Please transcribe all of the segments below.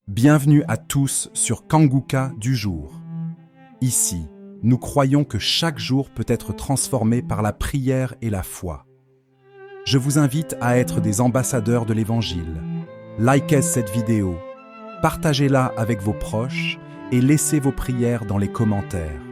Bienvenue à tous sur Kanguka du jour. Ici, nous croyons que chaque jour peut être transformé par la prière et la foi. Je vous invite à être des ambassadeurs de l'Évangile. Likez cette vidéo, partagez-la avec vos proches et laissez vos prières dans les commentaires.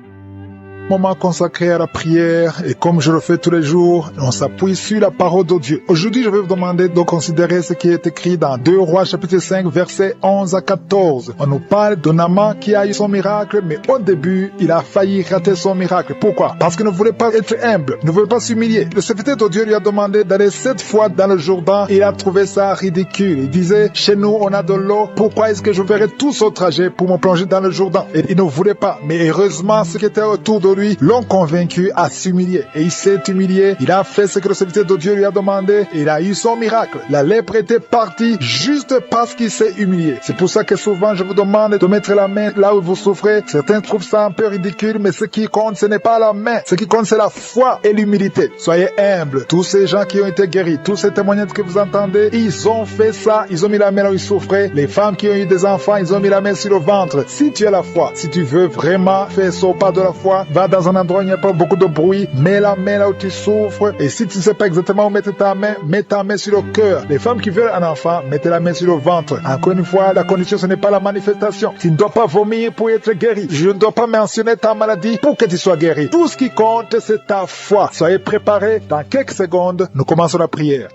Moment consacré à la prière, et comme je le fais tous les jours, on s'appuie sur la parole de Dieu. Aujourd'hui, je vais vous demander de considérer ce qui est écrit dans 2 Rois chapitre 5 versets 11 à 14. On nous parle de Naaman qui a eu son miracle, mais au début, il a failli rater son miracle. Pourquoi? Parce qu'il ne voulait pas être humble, ne voulait pas s'humilier. Le serviteur de Dieu lui a demandé d'aller 7 fois dans le Jourdain. Il a trouvé ça ridicule. Il disait, chez nous, on a de l'eau. Pourquoi est-ce que je ferai tout ce trajet pour me plonger dans le Jourdain? Et il ne voulait pas. Mais heureusement, ceux qui étaient autour de lui l'ont convaincu à s'humilier. Et il s'est humilié. Il a fait ce que le serviteur de Dieu lui a demandé. Et il a eu son miracle. La lèpre était partie juste parce qu'il s'est humilié. C'est pour ça que souvent je vous demande de mettre la main là où vous souffrez. Certains trouvent ça un peu ridicule, mais ce qui compte, ce n'est pas la main. Ce qui compte, c'est la foi et l'humilité. Soyez humbles. Tous ces gens qui ont été guéris, tous ces témoignages que vous entendez, ils ont fait ça. Ils ont mis la main là où ils souffraient. Les femmes qui ont eu des enfants, ils ont mis la main sur le ventre. Si tu as la foi, si tu veux vraiment faire ce pas de la foi, va dans un endroit où il n'y a pas beaucoup de bruit, mets la main là où tu souffres, et si tu ne sais pas exactement où mettre ta main, mets ta main sur le cœur. Les femmes qui veulent un enfant, mettez la main sur le ventre. Encore une fois, la condition, ce n'est pas la manifestation. Tu ne dois pas vomir pour être guéri. Je ne dois pas mentionner ta maladie pour que tu sois guéri. Tout ce qui compte, c'est ta foi. Soyez préparés. Dans quelques secondes, nous commençons la prière.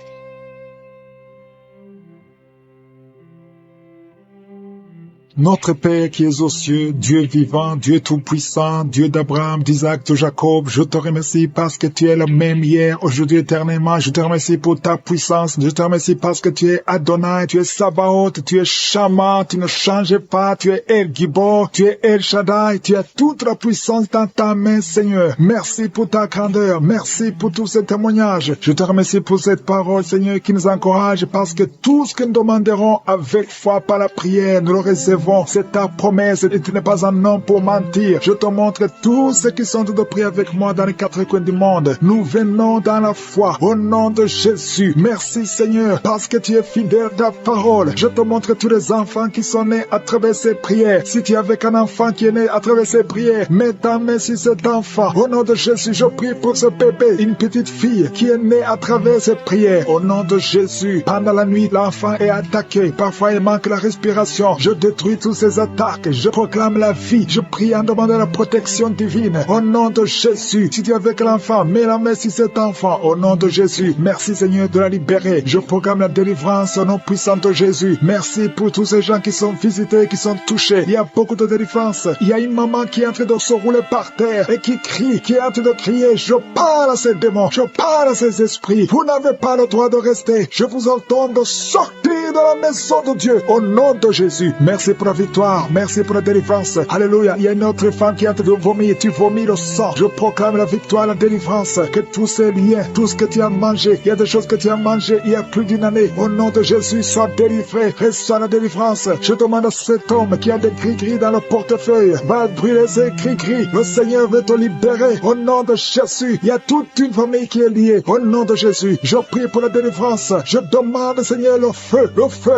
Notre Père qui es aux cieux, Dieu vivant, Dieu tout-puissant, Dieu d'Abraham, d'Isaac, de Jacob, je te remercie parce que tu es le même hier, aujourd'hui, éternellement. Je te remercie pour ta puissance. Je te remercie parce que tu es Adonai, tu es Sabaoth, tu es Shama, tu ne changes pas, tu es El Gibor, tu es El Shaddai, tu as toute la puissance dans ta main, Seigneur. Merci pour ta grandeur, merci pour tous ces témoignages. Je te remercie pour cette parole, Seigneur, qui nous encourage parce que tout ce que nous demanderons avec foi par la prière, nous le recevons. C'est ta promesse et tu n'es pas un homme pour mentir. Je te montre tous ceux qui sont de prier avec moi dans les 4 coins du monde. Nous venons dans la foi au nom de Jésus. Merci Seigneur parce que tu es fidèle à ta parole. Je te montre tous les enfants qui sont nés à travers ces prières. Si tu es avec un enfant qui est né à travers ces prières, mets ta main sur cet enfant. Au nom de Jésus, je prie pour ce bébé, une petite fille qui est née à travers ces prières. Au nom de Jésus, pendant la nuit, l'enfant est attaqué. Parfois, il manque la respiration. Je détruis toutes ces attaques, je proclame la vie, je prie en demandant la protection divine, au nom de Jésus. Si tu es avec l'enfant, mets la main sur cet enfant, au nom de Jésus. Merci Seigneur de la libérer, je proclame la délivrance au nom puissant de Jésus. Merci pour tous ces gens qui sont visités, qui sont touchés. Il y a beaucoup de délivrance. Il y a une maman qui est en train de se rouler par terre et qui crie, qui est en train de crier, je parle à ces démons, je parle à ces esprits. Vous n'avez pas le droit de rester. Je vous ordonne de sortir de la maison de Dieu, au nom de Jésus. Merci pour la victoire, merci pour la délivrance. Alléluia. Il y a une autre femme qui est en train de vomir, tu vomis le sang. Je proclame la victoire, la délivrance, que tous ces liens, tout ce que tu as mangé, il y a des choses que tu as mangé il y a plus d'une année. Au nom de Jésus, sois délivré, reçois la délivrance. Je demande à cet homme qui a des gris-gris dans le portefeuille, va brûler ces gris-gris. Le Seigneur veut te libérer. Au nom de Jésus, il y a toute une famille qui est liée. Au nom de Jésus, je prie pour la délivrance. Je demande, Seigneur, le feu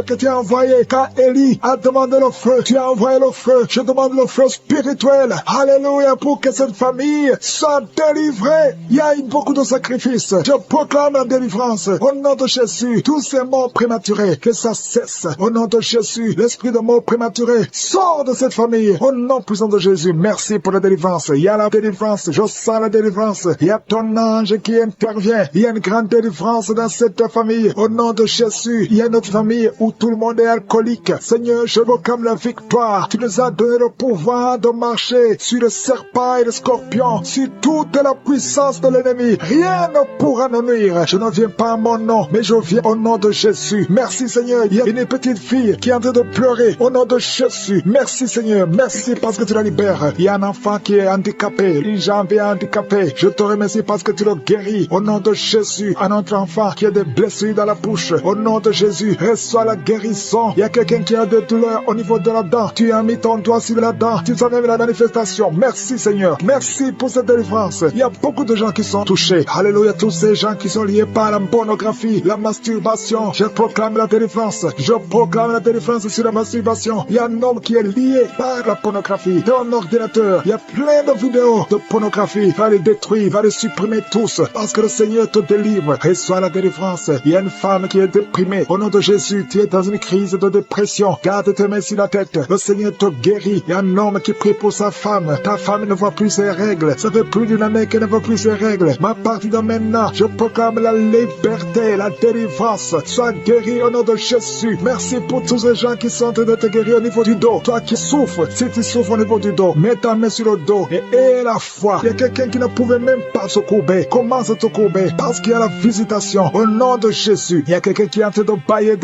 que tu as envoyé quand Élie a demandé le feu. Tu as envoyé le feu. Je demande le feu spirituel. Alléluia, pour que cette famille soit délivrée. Il y a eu beaucoup de sacrifices. Je proclame la délivrance. Au nom de Jésus, tous ces morts prématurés, que ça cesse. Au nom de Jésus, l'esprit de mort prématuré sort de cette famille. Au nom puissant de Jésus, merci pour la délivrance. Il y a la délivrance. Je sens la délivrance. Il y a ton ange qui intervient. Il y a une grande délivrance dans cette famille. Au nom de Jésus, il y a notre famille où tout le monde est alcoolique. Seigneur, je proclame la victoire. Tu nous as donné le pouvoir de marcher sur le serpent et le scorpion, sur toute la puissance de l'ennemi. Rien ne pourra nous nuire. Je ne viens pas à mon nom, mais je viens au nom de Jésus. Merci Seigneur. Il y a une petite fille qui est en train de pleurer au nom de Jésus. Merci Seigneur. Merci parce que tu la libères. Il y a un enfant qui est handicapé, une jambe est handicapée. Je te remercie parce que tu le guéris. Au nom de Jésus, un autre enfant qui a des blessures dans la bouche. Au nom de Jésus, reçois la guérison. Il y a quelqu'un qui a des douleurs au niveau niveau de la dent. Tu as mis ton doigt sur la dent. Tu as même la manifestation. Merci Seigneur. Merci pour cette délivrance. Il y a beaucoup de gens qui sont touchés. Alléluia, tous ces gens qui sont liés par la pornographie, la masturbation. Je proclame la délivrance. Je proclame la délivrance sur la masturbation. Il y a un homme qui est lié par la pornographie. Ton ordinateur, il y a plein de vidéos de pornographie. Va les détruire, va les supprimer tous. Parce que le Seigneur te délivre. Reçois la délivrance. Il y a une femme qui est déprimée. Au nom de Jésus, tu es dans une crise de dépression. Garde tes mains sur la tête. Le Seigneur te guérit. Il y a un homme qui prie pour sa femme. Ta femme ne voit plus ses règles. Ça fait plus d'une année qu'elle ne voit plus ses règles. Mais à partir de maintenant, je proclame la liberté, la délivrance. Sois guéri au nom de Jésus. Merci pour tous ces gens qui sont en train de te guérir au niveau du dos. Toi qui souffres, si tu souffres au niveau du dos, mets ta main sur le dos et aie la foi. Il y a quelqu'un qui ne pouvait même pas se courber. Commence à te courber parce qu'il y a la visitation au nom de Jésus. Il y a quelqu'un qui est en train de bailler.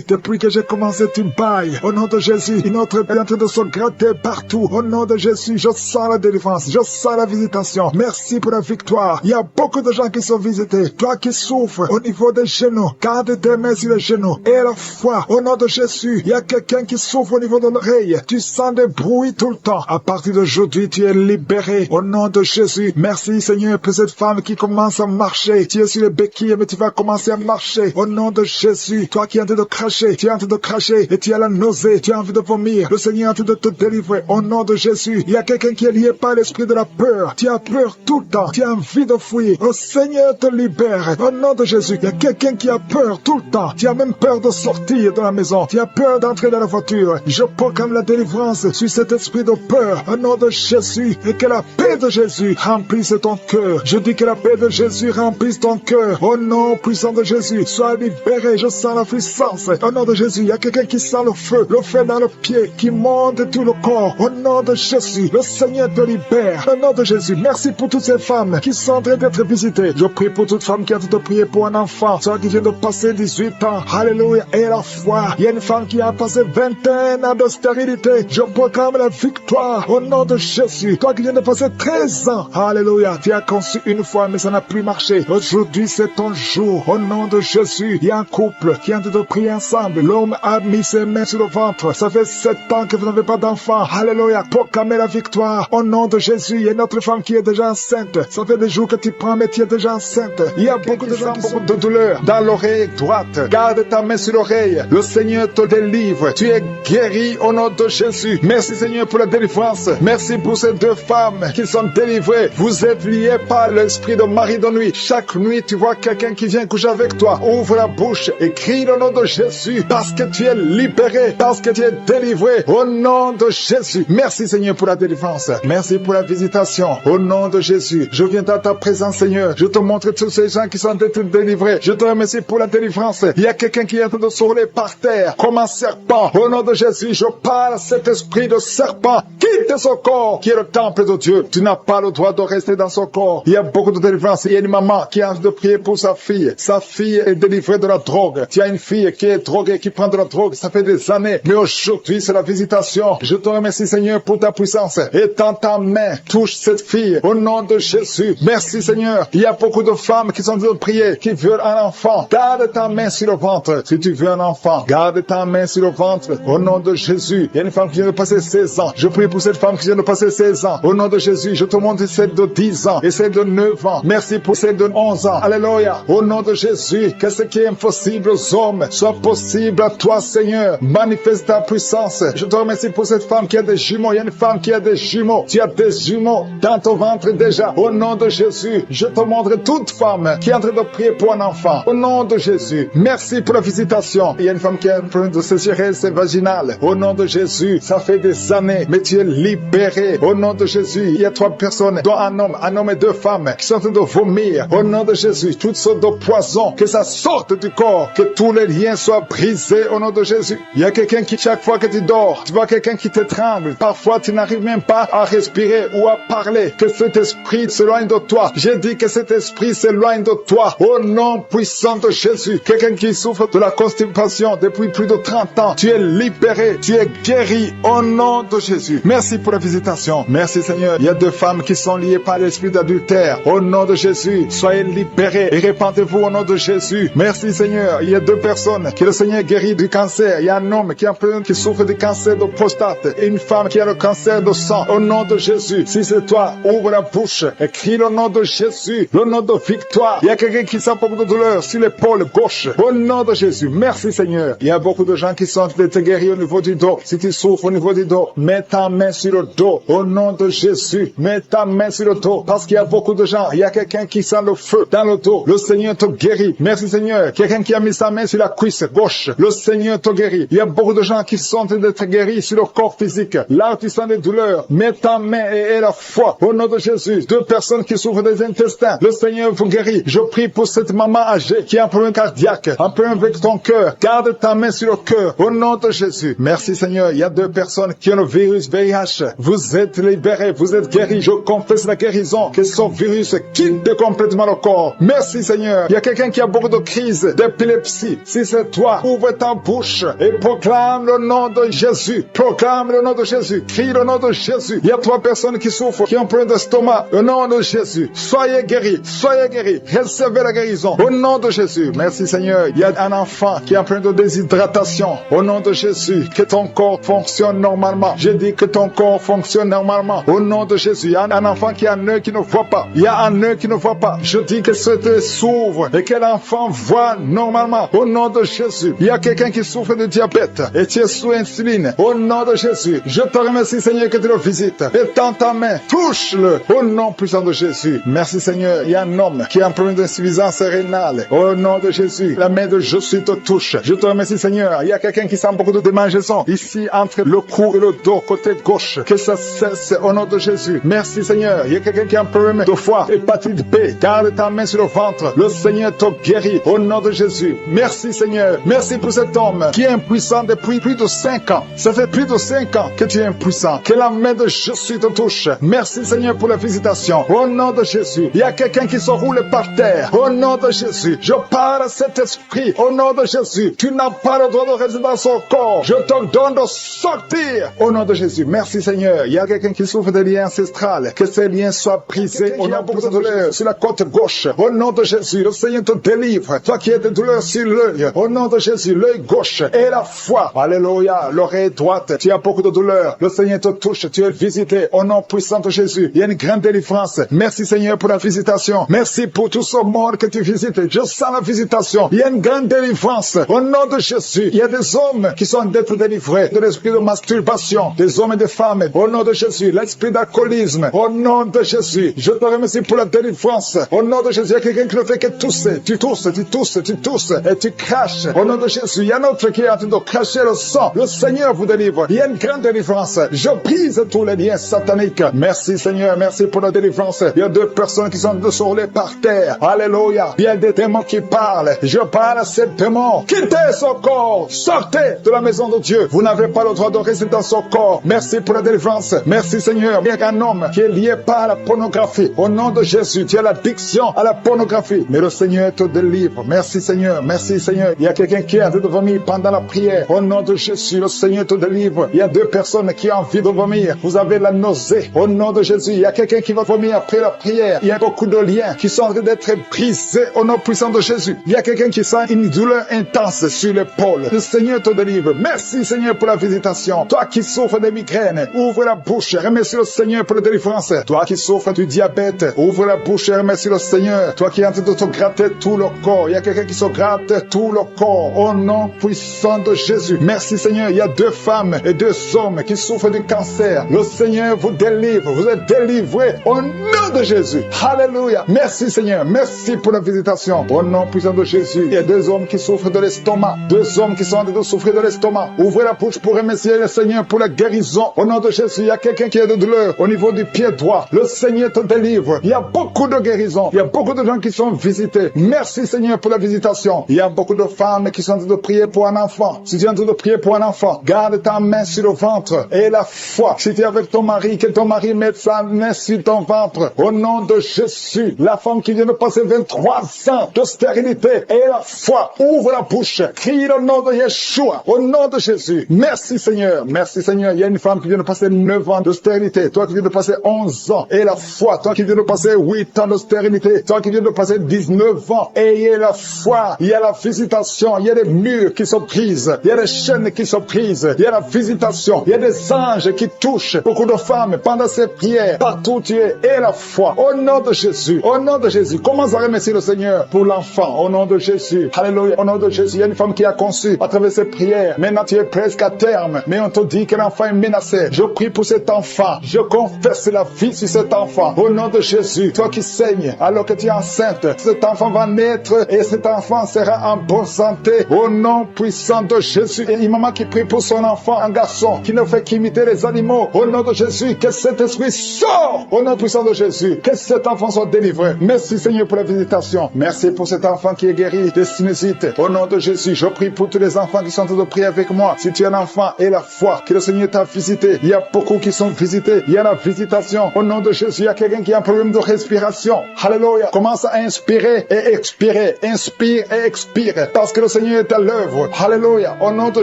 Depuis que j'ai commencé, tu bailles. Au nom de Jésus, une autre est en train de se gratter partout. Au nom de Jésus, je sens la délivrance. Je sens la visitation. Merci pour la victoire. Il y a beaucoup de gens qui sont visités. Toi qui souffres au niveau des genoux, garde tes mains sur les genoux. Et la foi, au nom de Jésus, il y a quelqu'un qui souffre au niveau de l'oreille. Tu sens des bruits tout le temps. À partir d'aujourd'hui, tu es libéré. Au nom de Jésus, merci Seigneur pour cette femme qui commence à marcher. Tu es sur les béquilles, mais tu vas commencer à marcher. Au nom de Jésus, toi qui es en train de cracher, tu es en train de cracher et tu as la nausée, tu as envie de vomir. Le Seigneur est en train de te délivrer. Au nom de Jésus, il y a quelqu'un qui est lié par l'esprit de la peur. Tu as peur tout le temps. Tu as envie de fuir. Le Seigneur te libère. Au nom de Jésus, il y a quelqu'un qui a peur tout le temps. Tu as même peur de sortir de la maison. Tu as peur d'entrer dans la voiture. Je proclame la délivrance sur cet esprit de peur. Au nom de Jésus, et que la paix de Jésus remplisse ton cœur. Je dis que la paix de Jésus remplisse ton cœur. Au nom puissant de Jésus, sois libéré. Je sens la puissance. Au nom de Jésus, il y a quelqu'un qui sent le feu dans le pied, qui monte tout le corps. Au nom de Jésus, le Seigneur te libère. Au nom de Jésus, merci pour toutes ces femmes qui sont en train d'être visitées. Je prie pour toute femme qui a tout prié pour un enfant, soit qui vient de passer 18 ans. Alléluia, et la foi. Il y a une femme qui a passé 21 ans de stérilité. Je proclame la victoire au nom de Jésus. Toi qui viens de passer 13 ans. Alléluia, tu as conçu une fois, mais ça n'a plus marché. Aujourd'hui, c'est ton jour. Au nom de Jésus, il y a un couple qui est en train de prier ensemble. L'homme a mis ses mains sur le ventre. Ça fait 7 ans que vous n'avez pas d'enfant. Alléluia, proclamez la victoire. Au nom de Jésus, il y a une autre femme qui est déjà enceinte. Ça fait des jours que tu prends, mais tu es déjà enceinte. Il y a beaucoup de gens, beaucoup de douleurs dans l'oreille droite. Garde ta main sur l'oreille. Le Seigneur te délivre. Tu es guéri au nom de Jésus. Merci Seigneur pour la délivrance. Merci pour ces deux femmes qui sont délivrées. Vous êtes liés par l'esprit de mari de nuit. Chaque nuit, tu vois quelqu'un qui vient coucher avec toi. Ouvre la bouche et crie le nom de Jésus parce que tu es libéré, parce que tu es délivré au nom de Jésus. Merci Seigneur pour la délivrance. Merci pour la visitation. Au nom de Jésus, je viens dans ta présence Seigneur. Je te montre tous ces gens qui sont délivrés. Je te remercie pour la délivrance. Il y a quelqu'un qui est en train de se rouler par terre comme un serpent. Au nom de Jésus, je parle à cet esprit de serpent. Quitte ce corps qui est le temple de Dieu. Tu n'as pas le droit de rester dans ce corps. Il y a beaucoup de délivrance. Il y a une maman qui est en train de prier pour sa fille. Sa fille est délivrée de la drogue. Tu as une fille qui est droguée, qui prend de la drogue. Ça fait des années. Mais aujourd'hui, c'est la visitation. Je te remercie Seigneur pour ta puissance. Étends ta main. Touche cette fille. Au nom de Jésus. Merci Seigneur. Il y a beaucoup de femmes qui sont en train de prier, qui veulent un enfant. Garde ta main sur le ventre. Si tu veux un enfant, garde ta main sur le ventre. Au nom de Jésus. Il y a une femme qui vient de passer 16 ans. Je prie pour cette femme qui vient de passer 16 ans. Au nom de Jésus, je te montre celle de 10 ans et celle de 9 ans. Merci pour celle de 11 ans. Alléluia. Au nom de Jésus, que ce qui est impossible aux hommes soit possible à toi, Seigneur. Manifeste ta puissance. Je te remercie pour cette femme qui a des jumeaux. Il y a une femme qui a des jumeaux. Tu as des jumeaux dans ton ventre déjà. Au nom de Jésus, je te montre toute femme qui est en train de prier pour un enfant. Au nom de Jésus, merci pour la visitation. Il y a une femme qui a un problème de sécheresse vaginale. Au nom de Jésus, ça fait des années, mais tu es libéré. Au nom de Jésus, il y a 3 personnes, dont un homme et 2 femmes, qui sont en train de vomir. Au nom de Jésus, toutes sortes de poisons, que ça sorte du corps, que tous les liens soient brisés au nom de Jésus. Il y a quelqu'un qui, chaque fois que tu dors, tu vois quelqu'un qui t'étrangle. Parfois, tu n'arrives même pas à respirer ou à parler. Que cet esprit s'éloigne de toi. J'ai dit que cet esprit s'éloigne de toi. Au nom puissant de Jésus. Quelqu'un qui souffre de la constipation depuis plus de 30 ans. Tu es libéré. Tu es guéri au nom de Jésus. Merci pour la visitation. Merci Seigneur. Il y a 2 femmes qui sont liées par l'esprit d'adultère. Au nom de Jésus, soyez libérés et répandez-vous au nom de Jésus. Merci Seigneur. Il y a 2 personnes que le Seigneur guérit du cancer. Il y a un homme qui qui souffre du cancer de prostate, une femme qui a le cancer de sang, au nom de Jésus, si c'est toi, ouvre la bouche et crie le nom de Jésus, le nom de victoire. Il y a quelqu'un qui sent beaucoup de douleur sur l'épaule gauche, au nom de Jésus. Merci Seigneur. Il y a beaucoup de gens qui sont guéris au niveau du dos. Si tu souffres au niveau du dos, mets ta main sur le dos, au nom de Jésus. Mets ta main sur le dos, parce qu'il y a beaucoup de gens. Il y a quelqu'un qui sent le feu dans le dos. Le Seigneur te guérit. Merci Seigneur. Quelqu'un qui a mis sa main sur la cuisse gauche. Le Seigneur te guérit. Il y a beaucoup de gens qui sont en train d'être guéris sur le corps physique. Là où tu sens des douleurs, mets ta main et la foi. Au nom de Jésus. 2 personnes qui souffrent des intestins. Le Seigneur vous guérit. Je prie pour cette maman âgée qui a un problème cardiaque, un problème avec ton cœur. Garde ta main sur le cœur. Au nom de Jésus. Merci Seigneur. Il y a 2 personnes qui ont le virus VIH. Vous êtes libérés. Vous êtes guéris. Je confesse la guérison. Que son virus quitte complètement le corps. Merci Seigneur. Il y a quelqu'un qui a beaucoup de crises d'épilepsie. Si c'est toi, ouvre ta bouche et proclame le nom de Jésus. Proclame le nom de Jésus. Crie le nom de Jésus. Il y a 3 personnes qui souffrent, qui ont un problème d'estomac. Au nom de Jésus. Soyez guéris. Soyez guéris. Recevez la guérison. Au nom de Jésus. Merci Seigneur. Il y a un enfant qui a un problème de déshydratation. Au nom de Jésus. Que ton corps fonctionne normalement. Je dis que ton corps fonctionne normalement. Au nom de Jésus. Il y a un enfant qui a un œil qui ne voit pas. Il y a un œil qui ne voit pas. Je dis que cet œil s'ouvre et que l'enfant voit normalement. Au nom de Jésus. Il y a quelqu'un qui souffre de diabète et tu es sous insuline. Au nom de Jésus. Je te remercie Seigneur que tu le visites. Et tends ta main. Touche-le. Au nom puissant de Jésus. Merci Seigneur. Il y a un homme qui a un problème d'insuffisance rénale. Au nom de Jésus. La main de Jésus te touche. Je te remercie Seigneur. Il y a quelqu'un qui sent beaucoup de démangeaisons ici entre le cou et le dos côté gauche. Que ça cesse au nom de Jésus. Merci Seigneur. Il y a quelqu'un qui a un problème de foie, hépatite B. Garde ta main sur le ventre. Le Seigneur te guérit au nom de Jésus. Merci Seigneur. Merci pour cet homme qui est impuissant depuis plus de 5 ans. Ça fait plus de 5 ans que tu es impuissant. Que la main de Jésus te touche. Merci Seigneur pour la visitation. Au nom de Jésus. Il y a quelqu'un qui se roule par terre. Au nom de Jésus. Je parle à cet esprit. Au nom de Jésus. Tu n'as pas le droit de rester dans son corps. Je te donne de sortir. Au nom de Jésus. Merci Seigneur. Il y a quelqu'un qui souffre de liens ancestrales. Que ces liens soient brisés. On a beaucoup de douleurs sur la côte gauche. Au nom de Jésus. Le Seigneur te délivre. Toi qui as des douleurs sur l'œil. Au nom de Jésus. L'œil gauche et la foi. Alléluia. L'oreille droite. Tu as beaucoup de douleurs. Le Seigneur te touche. Tu es visité. Au nom puissant de Jésus. Il y a une grande délivrance. Merci Seigneur pour la visitation. Merci pour tout ce monde que tu visites. Je sens la visitation. Il y a une grande délivrance. Au nom de Jésus. Il y a des hommes qui sont d'être délivrés de l'esprit de masturbation. Des hommes et des femmes. Au nom de Jésus. L'esprit d'alcoolisme. Au nom de Jésus. Je te remercie pour la délivrance. Au nom de Jésus. Il y a quelqu'un qui ne fait que tousser. Tu tousses, tu tousses, tu tousses et tu craches. Au nom de Jésus. Il y a un autre qui est en train de cracher le sang. Le Seigneur vous délivre. Il y a une grande délivrance. Je brise tous les liens sataniques. Merci Seigneur. Merci pour la délivrance. Il y a 2 personnes qui sont rouler par terre. Alléluia. Il y a des démons qui parlent. Je parle à ces démons. Quittez son corps. Sortez de la maison de Dieu. Vous n'avez pas le droit de rester dans son corps. Merci pour la délivrance. Merci Seigneur. Il y a un homme qui est lié par la pornographie. Au nom de Jésus, tu as l'addiction à la pornographie. Mais le Seigneur te délivre. Merci Seigneur. Merci Seigneur. Il y a quelqu'un qui a envie de vomir pendant la prière. Au nom de Jésus, le Seigneur te délivre. Il y a 2 personnes qui ont envie de vomir. Vous avez la nausée. Au nom de Jésus, il y a quelqu'un qui va vomir après la prière. Il y a beaucoup de liens qui sont en train d'être brisés au nom puissant de Jésus. Il y a quelqu'un qui sent une douleur intense sur l'épaule. Le Seigneur te délivre. Merci Seigneur pour la visitation. Toi qui souffres de migraines, ouvre la bouche. Remercie le Seigneur pour la délivrance. Toi qui souffres du diabète, ouvre la bouche et remercie le Seigneur. Toi qui es en train de te gratter tout le corps. Il y a quelqu'un qui se gratte tout le corps au nom puissant de Jésus. Merci Seigneur. Il y a 2 femmes et 2 hommes qui souffrent du cancer. Le Seigneur vous délivre. Vous êtes délivrés au nom de Jésus. Alléluia. Merci Seigneur. Merci pour la visitation. Au nom puissant de Jésus. Il y a 2 hommes qui souffrent de l'estomac. 2 hommes qui sont en train de souffrir de l'estomac. Ouvrez la bouche pour remercier le Seigneur pour la guérison. Au nom de Jésus, il y a quelqu'un qui a de douleur au niveau du pied droit. Le Seigneur te délivre. Il y a beaucoup de guérisons. Il y a beaucoup de gens qui sont visités. Merci Seigneur pour la visitation. Il y a beaucoup de femmes qui sont en train de prier pour un enfant. Si tu es en train de prier pour un enfant, garde ta main sur le ventre et la foi. Si tu es avec ton mari, que ton mari mette sa main sur ton ventre. Au nom de Jésus, la femme qui vient de passer 23 ans de stérilité et la foi, ouvre la bouche, crie le nom de Yeshua, au nom de Jésus. Merci Seigneur, merci Seigneur. Il y a une femme qui vient de passer 9 ans de stérilité, toi qui viens de passer 11 ans et la foi, toi qui viens de passer 8 ans de stérilité, toi qui viens de passer 19 ans, ayez la foi. Il y a la visitation, il y a des murs qui se brisent, il y a des chaînes qui se brisent. Il y a la visitation. Il y a des anges qui touchent beaucoup de femmes pendant ces prières. Partout où tu es, et la foi. Au nom de Jésus. Au nom de Jésus. Commence à remercier le Seigneur pour l'enfant. Au nom de Jésus. Alléluia. Au nom de Jésus. Il y a une femme qui a conçu à travers ces prières. Maintenant, tu es presque à terme. Mais on te dit que l'enfant est menacé. Je prie pour cet enfant. Je confesse la vie sur cet enfant. Au nom de Jésus. Toi qui saignes alors que tu es enceinte. Cet enfant va naître et cet enfant sera en bonne santé. Au nom puissant de Jésus. Et une maman qui prie pour son enfant, un garçon qui ne fait qu'imiter les animaux. Au nom de Jésus. Que cet esprit sort. Au nom puissant de Jésus. Que cet enfant soit délivré. Merci Seigneur pour la visitation. Merci pour cet enfant qui est guéri de sinusite. Au nom de Jésus, je prie pour tous les enfants qui sont en train de prier avec moi. Si tu es un enfant et la foi, que le Seigneur t'a visité. Il y a beaucoup qui sont visités. Il y a la visitation. Au nom de Jésus, il y a quelqu'un qui a un problème de respiration. Alléluia. Commence à inspirer et expirer. Inspire et expire. Parce que le Seigneur est à l'œuvre. Alléluia. Au nom de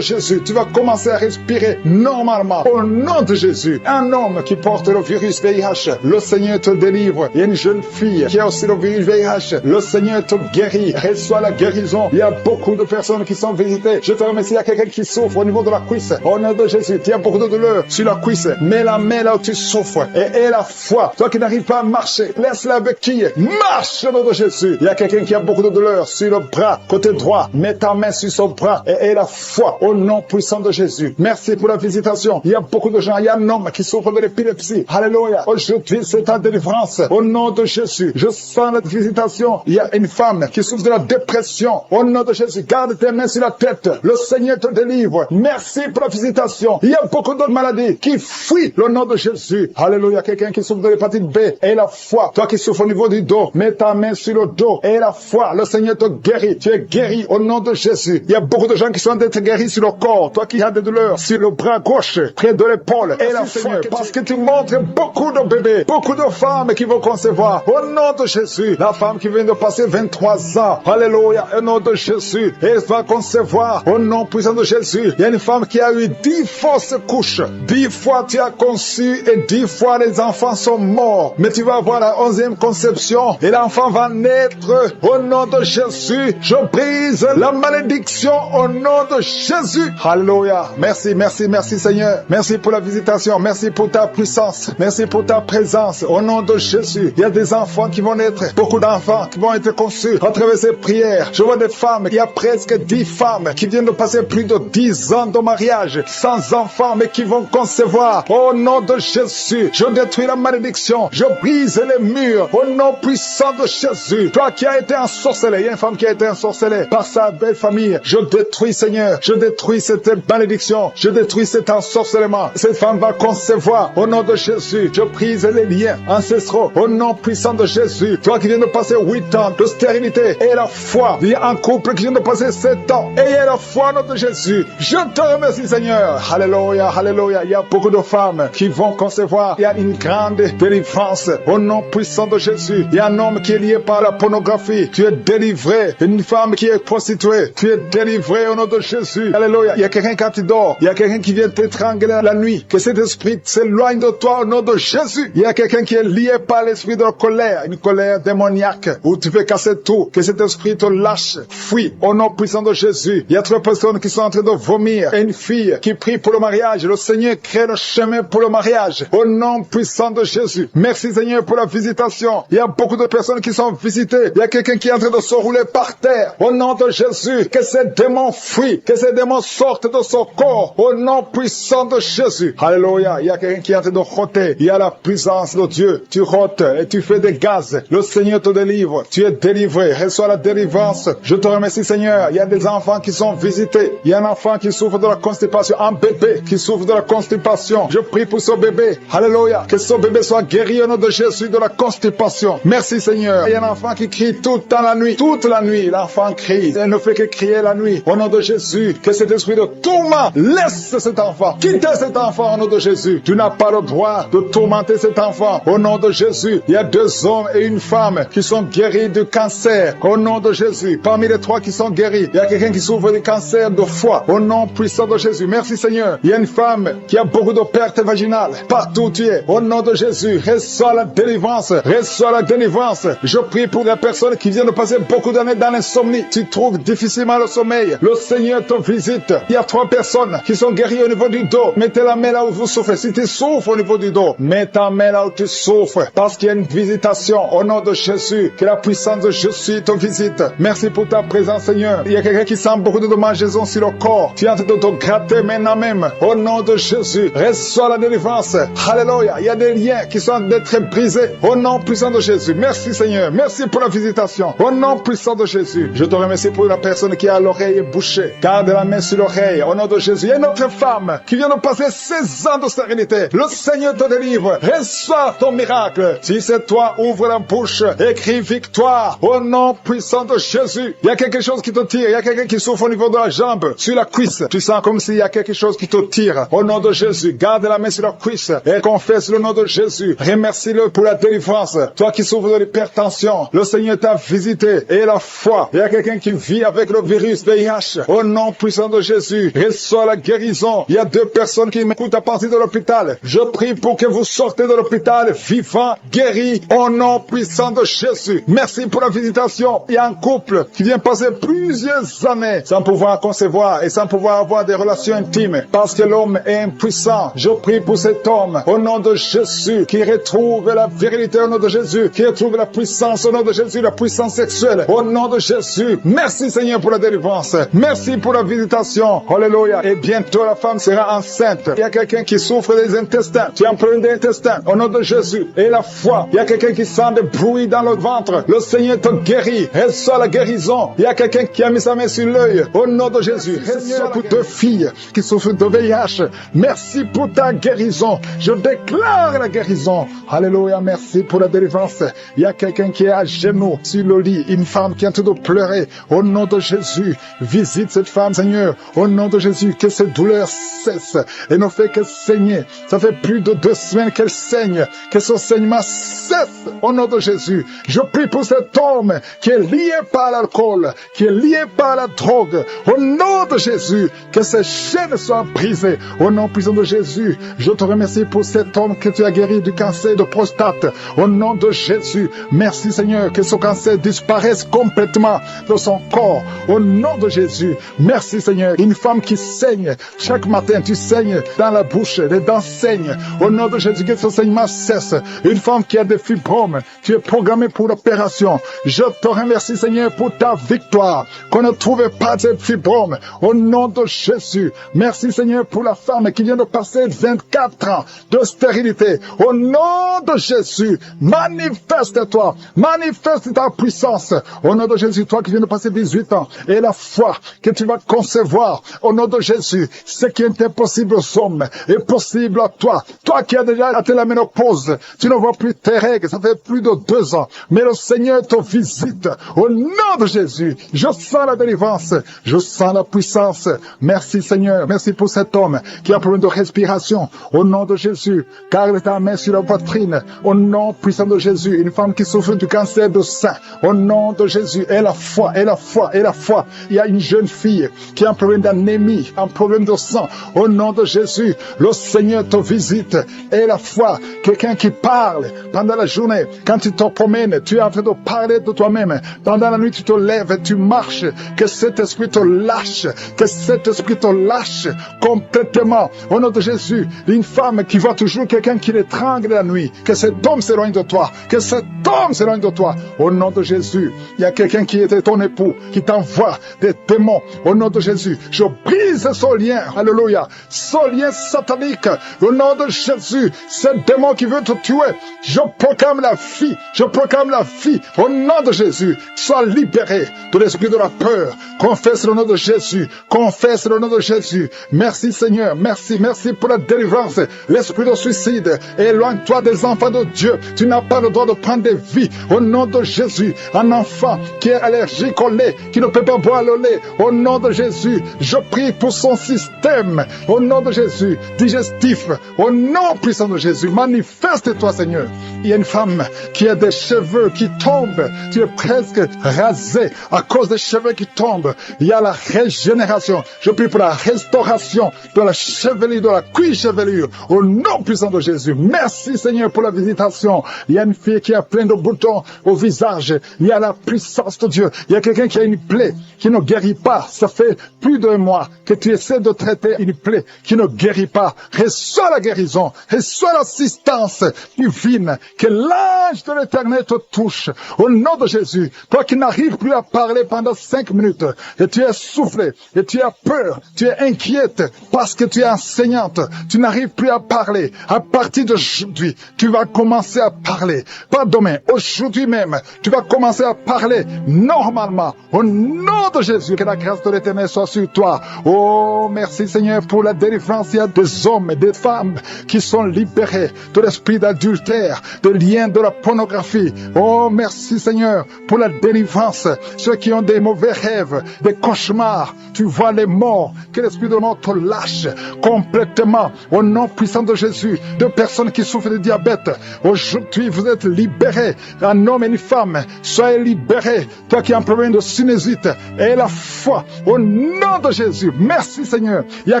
Jésus, tu vas commencer à respirer normalement. Au nom de Jésus, un homme qui porte le virus VIH, le Seigneur te délivre. Il y a une jeune fille qui a aussi le virus VIH. Le Seigneur te guérit. Reçois la guérison. Il y a beaucoup de personnes qui sont visitées. Je te remercie. Il y a quelqu'un qui souffre au niveau de la cuisse. Au nom de Jésus, tu as beaucoup de douleur sur la cuisse. Mets la main là où tu souffres. Et la foi. Toi qui n'arrives pas à marcher, laisse-la avec qui? Marche au nom de Jésus. Il y a quelqu'un qui a beaucoup de douleur sur le bras, côté droit. Mets ta main sur son bras. Et la foi au nom puissant de Jésus. Merci pour la visitation. Il y a beaucoup de gens. Il y a un homme qui souffre de l'épilepsie. Alléluia. Aujourd'hui, c'est ta délivrance. Au nom de Jésus. Je sens la visitation. Il y a une femme qui souffre de la dépression. Au nom de Jésus. Garde tes mains sur la tête. Le Seigneur te délivre. Merci pour la visitation. Il y a beaucoup d'autres maladies qui fuient le nom de Jésus. Alléluia. Quelqu'un qui souffre de l'hépatite B. Et la foi. Toi qui souffres au niveau du dos. Mets ta main sur le dos. Et la foi. Le Seigneur te guérit. Tu es guéri au nom de Jésus. Il y a beaucoup de gens qui sont d'être guéris sur le corps. Toi qui as des douleurs sur le bras gauche, près de l'épaule. Et la foi. Parce que tu montres beaucoup de bébés. Beaucoup de femmes qui vont concevoir. Au nom de Jésus. La femme qui vient de passer 23 ans. Alléluia. Au nom de Jésus. Elle va concevoir. Au nom puissant de Jésus. Il y a une femme qui a eu 10 fausses couches. 10 fois tu as conçu et 10 fois les enfants sont morts. Mais tu vas avoir la 11e conception et l'enfant va naître. Au nom de Jésus. Je brise la malédiction au nom de Jésus. Alléluia. Merci, merci, merci Seigneur. Merci pour la visitation. Merci pour ta puissance. Merci pour ta présence. Au nom de Jésus. Il y a des enfants qui vont naître. Beaucoup d'enfants qui vont être conçus à travers ces prières. Je vois des femmes. Il y a presque 10 femmes qui viennent de passer plus de 10 ans de mariage sans enfants mais qui vont concevoir. Au nom de Jésus. Je détruis la malédiction. Je brise les murs. Au nom puissant de Jésus. Toi qui as été ensorcelé. Il y a une femme qui a été ensorcelée par sa belle famille. Je détruis Seigneur. Je détruis cette malédiction. Je détruis cet ensorcellement. Cette femme va concevoir. Au nom de Jésus. Je brise les liens ancestraux. Au nom puissant de Jésus. Toi qui viens de passer 8 ans de stérilité. Et la foi. Il y a un couple qui vient de passer 7 ans. Et la foi au nom de Jésus. Je te remercie Seigneur. Alléluia. Alléluia. Il y a beaucoup de femmes qui vont concevoir. Il y a une grande délivrance. Au nom puissant de Jésus. Il y a un homme qui est lié par la pornographie. Tu es délivré. Une femme qui est prostituée. Tu es délivré au nom de Jésus. Alléluia. Il y a quelqu'un quand tu dors. Il y a quelqu'un qui vient t'étrangler la nuit. Que cet esprit s'éloigne de toi au nom de Jésus. Il y a quelqu'un qui est lié par l'esprit de la colère. Une colère démoniaque où tu peux casser tout. Que cet esprit te lâche. Fuis au nom puissant de Jésus. Il y a 3 personnes qui sont en train de vomir. Et une fille qui prie pour le mariage. Le Seigneur crée le chemin pour le mariage. Au nom puissant de Jésus. Merci Seigneur pour la visitation. Il y a beaucoup de personnes qui sont visitées. Il y a quelqu'un qui est en train de se rouler par terre. Au nom de Jésus. Que ces démons fuient. Que ces démons sortent de son corps. Au nom puissant de Jésus. Alléluia. Il y a quelqu'un qui est en train de rôter. Il y a la puissance de Dieu. Tu rôtes et tu fais des gaz. Le Seigneur te délivre. Tu es délivré. Reçois la délivrance. Je te remercie Seigneur. Il y a des enfants qui sont visités. Il y a un enfant qui souffre de la constipation. Un bébé qui souffre de la constipation. Je prie pour ce bébé. Alléluia. Que ce bébé soit guéri au nom de Jésus de la constipation. Merci Seigneur. Il y a un enfant qui crie toute la nuit. Toute la nuit. L'enfant crie. Il ne fait que crier la nuit. Au nom de Jésus. Que cet esprit de tourment laisse cet enfant. Quittez cet enfant au nom de Jésus. Tu n'as pas le droit de tourmenter cet enfant. Au nom de Jésus. Il y a 2 hommes et une femme qui sont guéris du cancer. Au nom de Jésus. Parmi les 3 qui sont guéris, il y a quelqu'un qui souffre du cancer de foie. Au nom puissant de Jésus. Merci Seigneur. Il y a une femme qui a beaucoup de pertes vaginales. Partout où tu es. Au nom de Jésus. Reçois la délivrance. Reçois la délivrance. Je prie pour les personnes qui viennent de passer beaucoup d'années dans l'insomnie. Tu trouves difficilement le sommeil. Le Seigneur te visite. Il y a 3 personnes qui sont guéries au niveau du dos. Mettez la main là où vous souffrez. Si tu souffres au niveau du dos, mets ta main là où tu souffres. Parce qu'il y a une visitation au nom de Jésus. Que la puissance de Jésus te visite. Merci pour ta présence, Seigneur. Il y a quelqu'un qui sent beaucoup de dommages sur le corps. Tu es en train de te gratter maintenant même. Au nom de Jésus, reçois la délivrance. Alléluia. Il y a des liens qui sont en train d'être brisés. Au nom puissant de Jésus. Merci, Seigneur. Merci pour la visitation. Au nom puissant de Jésus. Je te remercie pour la personne qui a l'oreille bouchée. Garde la main sur l'oreille. Au nom de Jésus. Il y a une autre femme qui vient de passer 16 ans de stérilité. Le Seigneur te délivre. Reçois ton miracle. Si c'est toi, ouvre la bouche. Écris victoire. Au nom puissant de Jésus. Il y a quelque chose qui te tire. Il y a quelqu'un qui souffre au niveau de la jambe, sur la cuisse. Tu sens comme s'il y a quelque chose qui te tire. Au nom de Jésus. Garde la main sur la cuisse et confesse le nom de Jésus. Remercie-le pour la délivrance. Toi qui souffres de l'hypertension, le Seigneur t'a visité. Et la foi. Il y a quelqu'un qui vit avec le virus VIH. Au nom puissant de Jésus. Reçois la guérison. Il y a 2 personnes qui m'écoutent à partir de l'hôpital. Je prie pour que vous sortez de l'hôpital vivant, guéri, au nom puissant de Jésus. Merci pour la visitation. Il y a un couple qui vient passer plusieurs années sans pouvoir concevoir et sans pouvoir avoir des relations intimes parce que l'homme est impuissant. Je prie pour cet homme au nom de Jésus qui retrouve la virilité au nom de Jésus, qui retrouve la puissance au nom de Jésus, la puissance sexuelle au nom de Jésus. Merci Seigneur pour la délivrance. Merci pour la visitation. Alléluia. Et bientôt la femme sera enceinte. Il y a quelqu'un qui souffre des intestins. Tu as un problème d'intestin au nom de Jésus. Et la foi. Il y a quelqu'un qui sent des bruits dans le ventre. Le Seigneur te guérit. Reçois la guérison. Il y a quelqu'un qui a mis sa main sur l'œil. Au nom de Jésus. Reçois pour 2 filles qui souffrent de VIH. Merci pour ta guérison. Je déclare la guérison. Alléluia. Merci pour la délivrance. Il y a quelqu'un qui est à genoux sur le lit. Une femme qui est en train de pleurer. Au nom de Jésus. Visite cette femme, Seigneur. Au nom de Jésus. Que cette douleur cesse et ne fait que saigner. Ça fait plus de 2 semaines qu'elle saigne. Que ce saignement cesse. Au nom de Jésus. Je prie pour cet homme qui est lié par l'alcool, qui est lié par la drogue. Au nom de Jésus, que ces chaînes soient brisées. Au nom puissant de Jésus, je te remercie pour cet homme que tu as guéri du cancer de prostate. Au nom de Jésus, merci Seigneur, que ce cancer disparaisse complètement de son corps. Au nom de Jésus, merci Seigneur. Une femme qui saigne, chaque matin tu saignes dans la bouche, les dents saignent. Au nom de Jésus, que ce saignement cesse. Une femme qui a des fibromes, tu es programmée pour l'opération. Je te remercie Seigneur pour ta victoire. Qu'on ne trouve pas de fibromes. Au nom de Jésus. Merci Seigneur pour la femme qui vient de passer 24 ans de stérilité. Au nom de Jésus. Manifeste-toi. Manifeste ta puissance. Au nom de Jésus, toi qui viens de passer 18 ans. Et la foi que tu vas concevoir. Au nom de Jésus. Ce qui est impossible aux hommes est possible à toi. Toi qui as déjà atteint la ménopause. Tu ne vois plus tes règles. Ça fait plus de 2 ans. Mais le Seigneur te visite. Au nom de Jésus. Je sens la délivrance. Je sens la puissance. Merci Seigneur. Merci pour cet homme qui a un problème de respiration. Au nom de Jésus. Garde ta main sur la poitrine. Au nom puissant de Jésus. Une femme qui souffre du cancer de sein. Au nom de Jésus. Et la foi. Et la foi. Et la foi. Il y a une jeune fille qui a un problème d'anémie. Un problème de sang. Au nom de Jésus. Le Seigneur te visite. Et la foi. Quelqu'un qui parle pendant la journée. Quand tu te promènes, tu es en train de parler de toi-même. Pendant la nuit, tu te lèves et tu marches. Que cet esprit te lâche. Que cet esprit te lâche complètement. Au nom de Jésus, une femme qui voit toujours quelqu'un qui l'étrangle la nuit. Que cet homme s'éloigne de toi. Que cet homme s'éloigne de toi. Au nom de Jésus, il y a quelqu'un qui était ton époux, qui t'envoie des démons. Au nom de Jésus, je brise ce lien. Alléluia. Ce lien satanique. Au nom de Jésus, ce démon qui veut te tuer. Je proclame la vie. Je proclame la vie. Au nom de Jésus, sois libéré de l'esprit de la peur. Confesse le nom de Jésus. Confesse le nom de Jésus. Merci Seigneur. Merci. Merci pour la délivrance. L'esprit de suicide. Éloigne-toi des enfants de Dieu. Tu n'as pas le droit de prendre des vies. Au nom de Jésus. Un enfant qui est allergique au lait, qui ne peut pas boire le lait. Au nom de Jésus. Je prie pour son système. Au nom de Jésus. Digestif. Au nom puissant de Jésus. Manifeste-toi Seigneur. Il y a une femme qui a des cheveux qui tombent. Tu es presque rasé à cause des cheveux qui tombent. Il y a la régénération. Je prie pour la restauration de la chevelure, de la cuir-chevelure. Au nom puissant de Jésus. Merci Seigneur pour la visitation. Il y a une fille qui a plein de boutons au visage. Il y a la puissance de Dieu. Il y a quelqu'un qui a une plaie qui ne guérit pas. Ça fait plus de toi et moi, que tu essaies de traiter une plaie qui ne guérit pas. Reçois la guérison, reçois l'assistance divine, que l'ange de l'Éternel te touche. Au nom de Jésus, toi qui n'arrives plus à parler pendant 5 minutes, et tu es soufflé, et tu as peur, tu es inquiète, parce que tu es enseignante, tu n'arrives plus à parler. À partir d'aujourd'hui, tu vas commencer à parler. Pas demain, aujourd'hui même, tu vas commencer à parler normalement. Au nom de Jésus, que la grâce de l'Éternel soit sur toi. Oh, merci Seigneur pour la délivrance. Il y a des hommes et des femmes qui sont libérés de l'esprit d'adultère, de liens de la pornographie. Oh, merci Seigneur pour la délivrance. Ceux qui ont des mauvais rêves, des cauchemars, tu vois les morts, que l'esprit de mort te lâche complètement. Au nom puissant de Jésus, de personnes qui souffrent de diabète, aujourd'hui vous êtes libérés. Un homme et une femme, soyez libérés. Toi qui as un problème de sinusite, et la foi, au nom de Jésus. Merci Seigneur. Il y a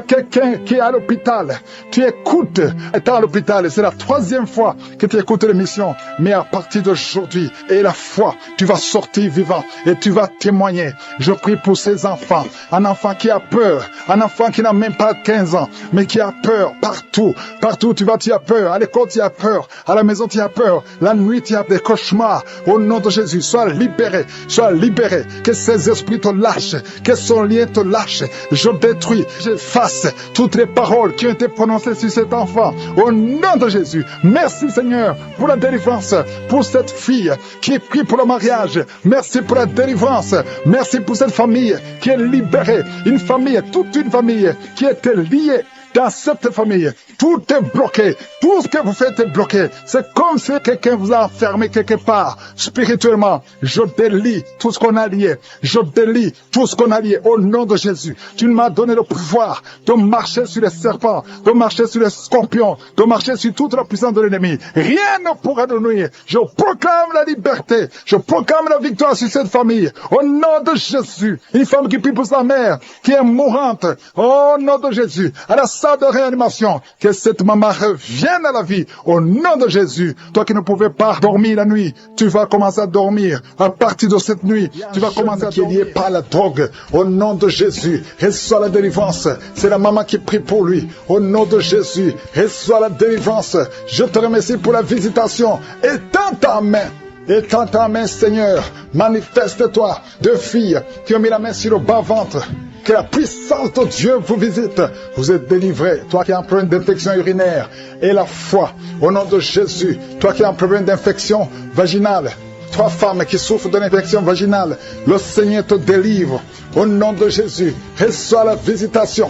quelqu'un qui est à l'hôpital. Tu écoutes, étant à l'hôpital, c'est la 3e fois que tu écoutes l'émission. Mais à partir d'aujourd'hui, et la foi, tu vas sortir vivant et tu vas témoigner. Je prie pour ces enfants. Un enfant qui a peur, un enfant qui n'a même pas 15 ans, mais qui a peur partout. Partout tu vas, tu as peur. À l'école, tu as peur. À la maison, tu as peur. La nuit, tu as des cauchemars. Au nom de Jésus, sois libéré. Sois libéré. Que ces esprits te lâchent. Que son lien te lâche. Je détruis, j'efface toutes les paroles qui ont été prononcées sur cet enfant. Au nom de Jésus. Merci Seigneur pour la délivrance. Pour cette fille qui prie pour le mariage. Merci pour la délivrance. Merci pour cette famille qui est libérée. Une famille, toute une famille qui était liée. Dans cette famille, tout est bloqué. Tout ce que vous faites est bloqué. C'est comme si quelqu'un vous a enfermé quelque part. Spirituellement, je délie tout ce qu'on a lié. Je délie tout ce qu'on a lié au nom de Jésus. Tu m'as donné le pouvoir de marcher sur les serpents, de marcher sur les scorpions, de marcher sur toute la puissance de l'ennemi. Rien ne pourra nous nuire. Je proclame la liberté. Je proclame la victoire sur cette famille. Au nom de Jésus. Une femme qui prie pour sa mère, qui est mourante. Au nom de Jésus. À la salle de réanimation, que cette maman revienne à la vie au nom de Jésus. Toi qui ne pouvais pas dormir la nuit, tu vas commencer à dormir. À partir de cette nuit, tu vas commencer à dormir. Qui est lié par la drogue, au nom de Jésus, reçois la délivrance. C'est la maman qui prie pour lui. Au nom de Jésus, reçois la délivrance. Je te remercie pour la visitation. Étends ta main. Étends ta main, Seigneur. Manifeste-toi. 2 filles qui ont mis la main sur le bas-ventre. Que la puissance de Dieu vous visite. Vous êtes délivrés. Toi qui as un problème d'infection urinaire. Et la foi. Au nom de Jésus. Toi qui as un problème d'infection vaginale. 3 femmes qui souffrent de l'infection vaginale. Le Seigneur te délivre. Au nom de Jésus. Reçois la visitation.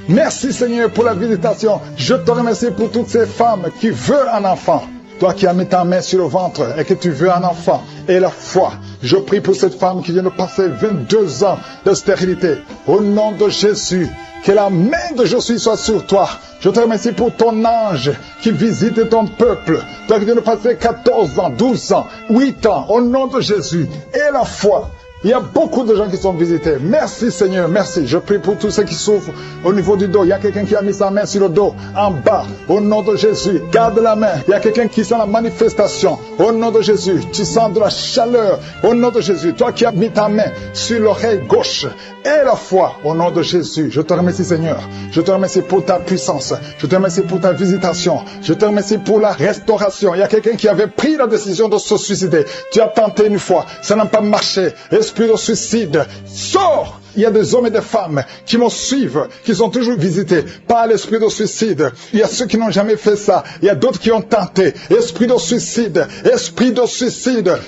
Merci Seigneur pour la visitation. Je te remercie pour toutes ces femmes qui veulent un enfant. Toi qui as mis ta main sur le ventre et que tu veux un enfant. Et la foi. Je prie pour cette femme qui vient de passer 22 ans de stérilité. Au nom de Jésus, que la main de Jésus soit sur toi. Je te remercie pour ton ange qui visite ton peuple. Toi qui viens de passer 14 ans, 12 ans, 8 ans. Au nom de Jésus. Et la foi. Il y a beaucoup de gens qui sont visités. Merci Seigneur, merci. Je prie pour tous ceux qui souffrent au niveau du dos. Il y a quelqu'un qui a mis sa main sur le dos, en bas. Au nom de Jésus, garde la main. Il y a quelqu'un qui sent la manifestation. Au nom de Jésus, tu sens de la chaleur. Au nom de Jésus, toi qui as mis ta main sur l'oreille gauche. Et la foi, au nom de Jésus. Je te remercie Seigneur. Je te remercie pour ta puissance. Je te remercie pour ta visitation. Je te remercie pour la restauration. Il y a quelqu'un qui avait pris la décision de se suicider. Tu as tenté une fois, ça n'a pas marché. Esprit de suicide, sors! Il y a des hommes et des femmes qui me suivent, qui sont toujours visités par l'esprit de suicide. Il y a ceux qui n'ont jamais fait ça. Il y a d'autres qui ont tenté. Esprit de suicide,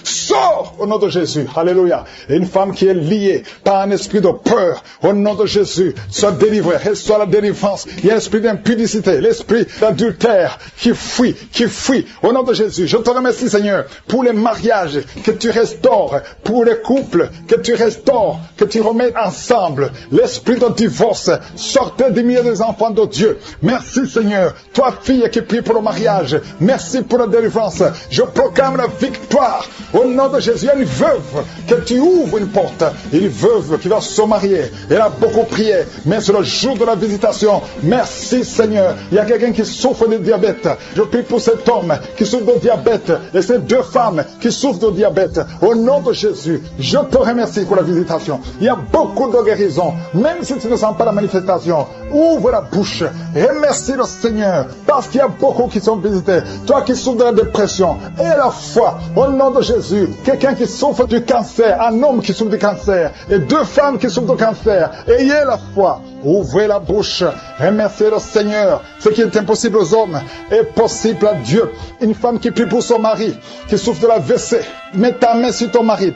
sors au nom de Jésus. Alléluia. Et une femme qui est liée par un esprit de peur, au nom de Jésus, soit délivrée, reçoit la délivrance. Il y a l'esprit d'impudicité, l'esprit d'adultère qui fuit. Au nom de Jésus, je te remercie Seigneur pour les mariages que tu restaures, pour les couples que tu restaures, que tu remets ensemble. L'esprit de divorce, sortez des milieux des enfants de Dieu. Merci Seigneur. Toi fille qui prie pour le mariage, merci pour la délivrance. Je proclame la victoire au nom de Jésus. Il y a une veuve que tu ouvres une porte. Une veuve qui va se marier. Elle a beaucoup prié, mais c'est le jour de la visitation. Merci Seigneur. Il y a quelqu'un qui souffre de diabète. Je prie pour cet homme qui souffre de diabète et ces 2 femmes qui souffrent de diabète. Au nom de Jésus, je te remercie pour la visitation. Il y a beaucoup beaucoup de guérison. Même si tu ne sens pas la manifestation, ouvre la bouche. Remercie le Seigneur parce qu'il y a beaucoup qui sont visités. Toi qui souffres de la dépression, et la foi, au nom de Jésus. Quelqu'un qui souffre du cancer, un homme qui souffre du cancer, et 2 femmes qui souffrent du cancer. Ayez la foi. Ouvrez la bouche, remerciez le Seigneur. Ce qui est impossible aux hommes est possible à Dieu. Une femme qui prie pour son mari, qui souffre de la WC, mets ta main sur ton mari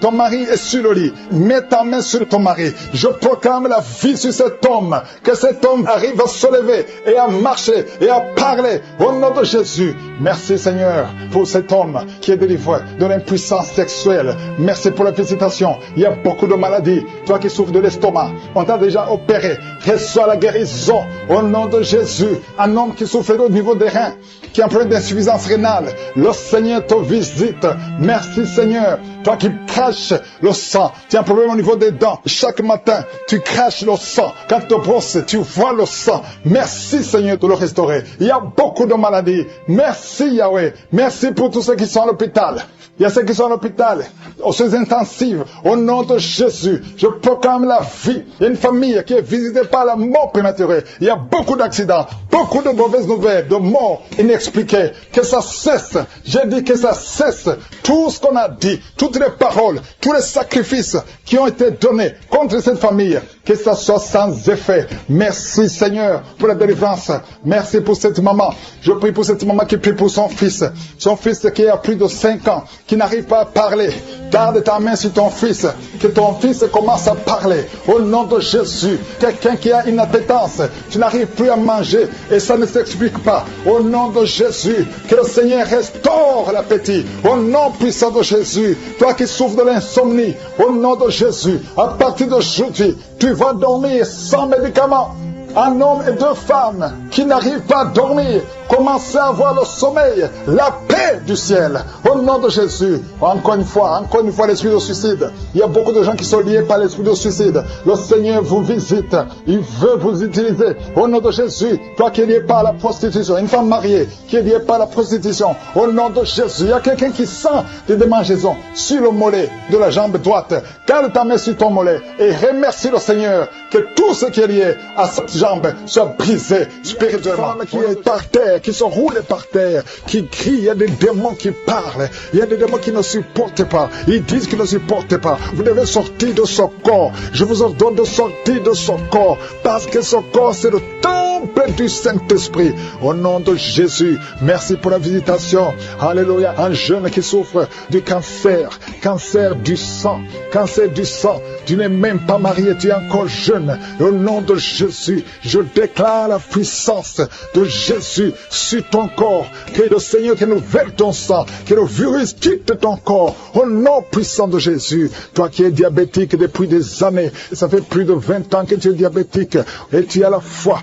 est sur le lit, mets ta main sur ton mari. Je proclame la vie sur cet homme, que cet homme arrive à se lever et à marcher et à parler au nom de Jésus. Merci Seigneur pour cet homme qui est délivré de l'impuissance sexuelle. Merci pour la visitation. Il y a beaucoup de maladies. Toi qui souffres de l'estomac, on t'a déjà opéré. Reçois la guérison au nom de Jésus. Un homme qui souffre au niveau des reins, qui a un problème d'insuffisance rénale, le Seigneur te visite. Merci Seigneur. Toi qui craches le sang, tu as un problème au niveau des dents. Chaque matin, tu craches le sang. Quand tu te brosses, tu vois le sang. Merci Seigneur de le restaurer. Il y a beaucoup de maladies. Merci Yahweh. Merci pour tous ceux qui sont à l'hôpital. Il y a ceux qui sont à l'hôpital, aux soins intensives, au nom de Jésus. Je proclame la vie. Il y a une famille qui est visitée par la mort prématurée. Il y a beaucoup d'accidents, beaucoup de mauvaises nouvelles, de morts inexpliquées. Que ça cesse. J'ai dit que ça cesse. Tout ce qu'on a dit, toutes les paroles, tous les sacrifices qui ont été donnés contre cette famille, que ça soit sans effet. Merci Seigneur pour la délivrance. Merci pour cette maman. Je prie pour cette maman qui prie pour son fils qui a plus de 5 ans, qui n'arrive pas à parler. Garde ta main sur ton fils, que ton fils commence à parler au nom de Jésus. Quelqu'un qui a une appétence, tu n'arrives plus à manger et ça ne s'explique pas. Au nom de Jésus, que le Seigneur restaure l'appétit. Au nom puissant de Jésus, toi qui souffres de l'insomnie, au nom de Jésus, à partir d'aujourd'hui, tu vas dormir sans médicaments. Un homme et 2 femmes qui n'arrivent pas à dormir, commencez à avoir le sommeil, la paix du ciel, au nom de Jésus. Encore une fois, l'esprit de suicide. Il y a beaucoup de gens qui sont liés par l'esprit de suicide. Le Seigneur vous visite, il veut vous utiliser, au nom de Jésus. Toi qui es lié par la prostitution, une femme mariée qui est liée par la prostitution, au nom de Jésus. Il y a quelqu'un qui sent des démangeaisons sur le mollet de la jambe droite. Garde ta main sur ton mollet et remercie le Seigneur que tout ce qui est lié à cette jambe soit brisé spirituellement. Qui est par terre, qui sont roulés par terre, qui crient, il y a des démons qui parlent, il y a des démons qui ne supportent pas, ils disent qu'ils ne supportent pas. Vous devez sortir de ce corps. Je vous ordonne de sortir de ce corps, parce que ce corps c'est le temple du Saint-Esprit. Au nom de Jésus, merci pour la visitation. Alléluia. Un jeune qui souffre du cancer du sang, tu n'es même pas marié, tu es encore jeune. Au nom de Jésus, je déclare la puissance de Jésus sur ton corps, que le Seigneur renouvelle ton sang, que le virus quitte ton corps, au nom puissant de Jésus. Toi qui es diabétique depuis des années, ça fait plus de 20 ans que tu es diabétique, et tu as la foi,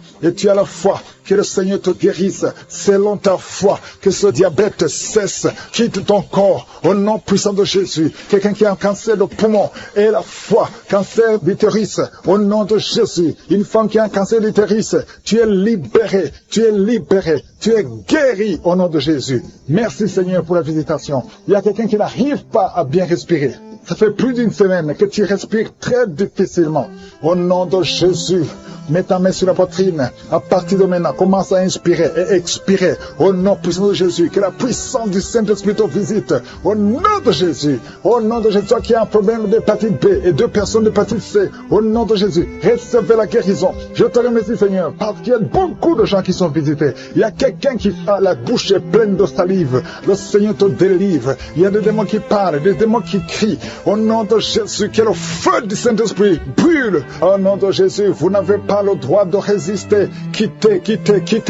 que le Seigneur te guérisse selon ta foi, que ce diabète cesse, quitte ton corps, au nom puissant de Jésus. Quelqu'un qui a un cancer de poumon, et la foi, cancer d'utérus, au nom de Jésus. Une femme qui a un cancer d'utérus, tu es libéré, tu es guéri au nom de Jésus. Merci Seigneur pour la visitation. Il y a quelqu'un qui n'arrive pas à bien respirer. Ça fait plus d'une semaine que tu respires très difficilement. Au nom de Jésus, mets ta main sur la poitrine. À partir de maintenant, commence à inspirer et expirer. Au nom puissant de Jésus, que la puissance du Saint-Esprit te visite. Au nom de Jésus, toi qui as un problème d'hépatite B et 2 personnes d'hépatite C, au nom de Jésus, recevez la guérison. Je te remercie Seigneur, parce qu'il y a beaucoup de gens qui sont visités. Il y a quelqu'un qui a la bouche pleine de salive. Le Seigneur te délivre. Il y a des démons qui parlent, des démons qui crient. Au nom de Jésus, que le feu du Saint-Esprit brûle. Au nom de Jésus, vous n'avez pas le droit de résister. Quittez,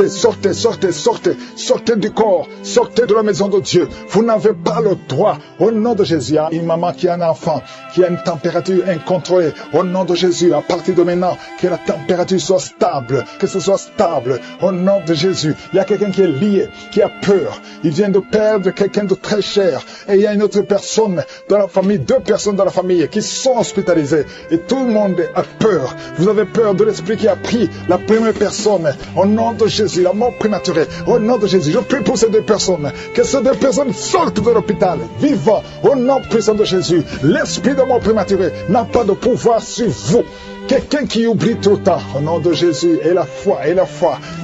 sortez du corps, sortez de la maison de Dieu. Vous n'avez pas le droit. Au nom de Jésus, il y a une maman qui a un enfant, qui a une température incontrôlée. Au nom de Jésus, à partir de maintenant, que la température soit stable, que ce soit stable. Au nom de Jésus, il y a quelqu'un qui est lié, qui a peur. Il vient de perdre quelqu'un de très cher. Et il y a une autre personne dans la famille, 2 personnes dans la famille qui sont hospitalisées. Et tout le monde a peur. Vous avez peur de l'esprit qui a pris la première personne. Au nom de Jésus, la mort prématurée. Au nom de Jésus, je prie pour ces 2 personnes. Que ces 2 personnes sortent de l'hôpital, vivant. Au nom puissant de Jésus, l'esprit de mort prématurée n'a pas de pouvoir sur vous. Quelqu'un qui oublie tout le temps, au nom de Jésus, et la foi.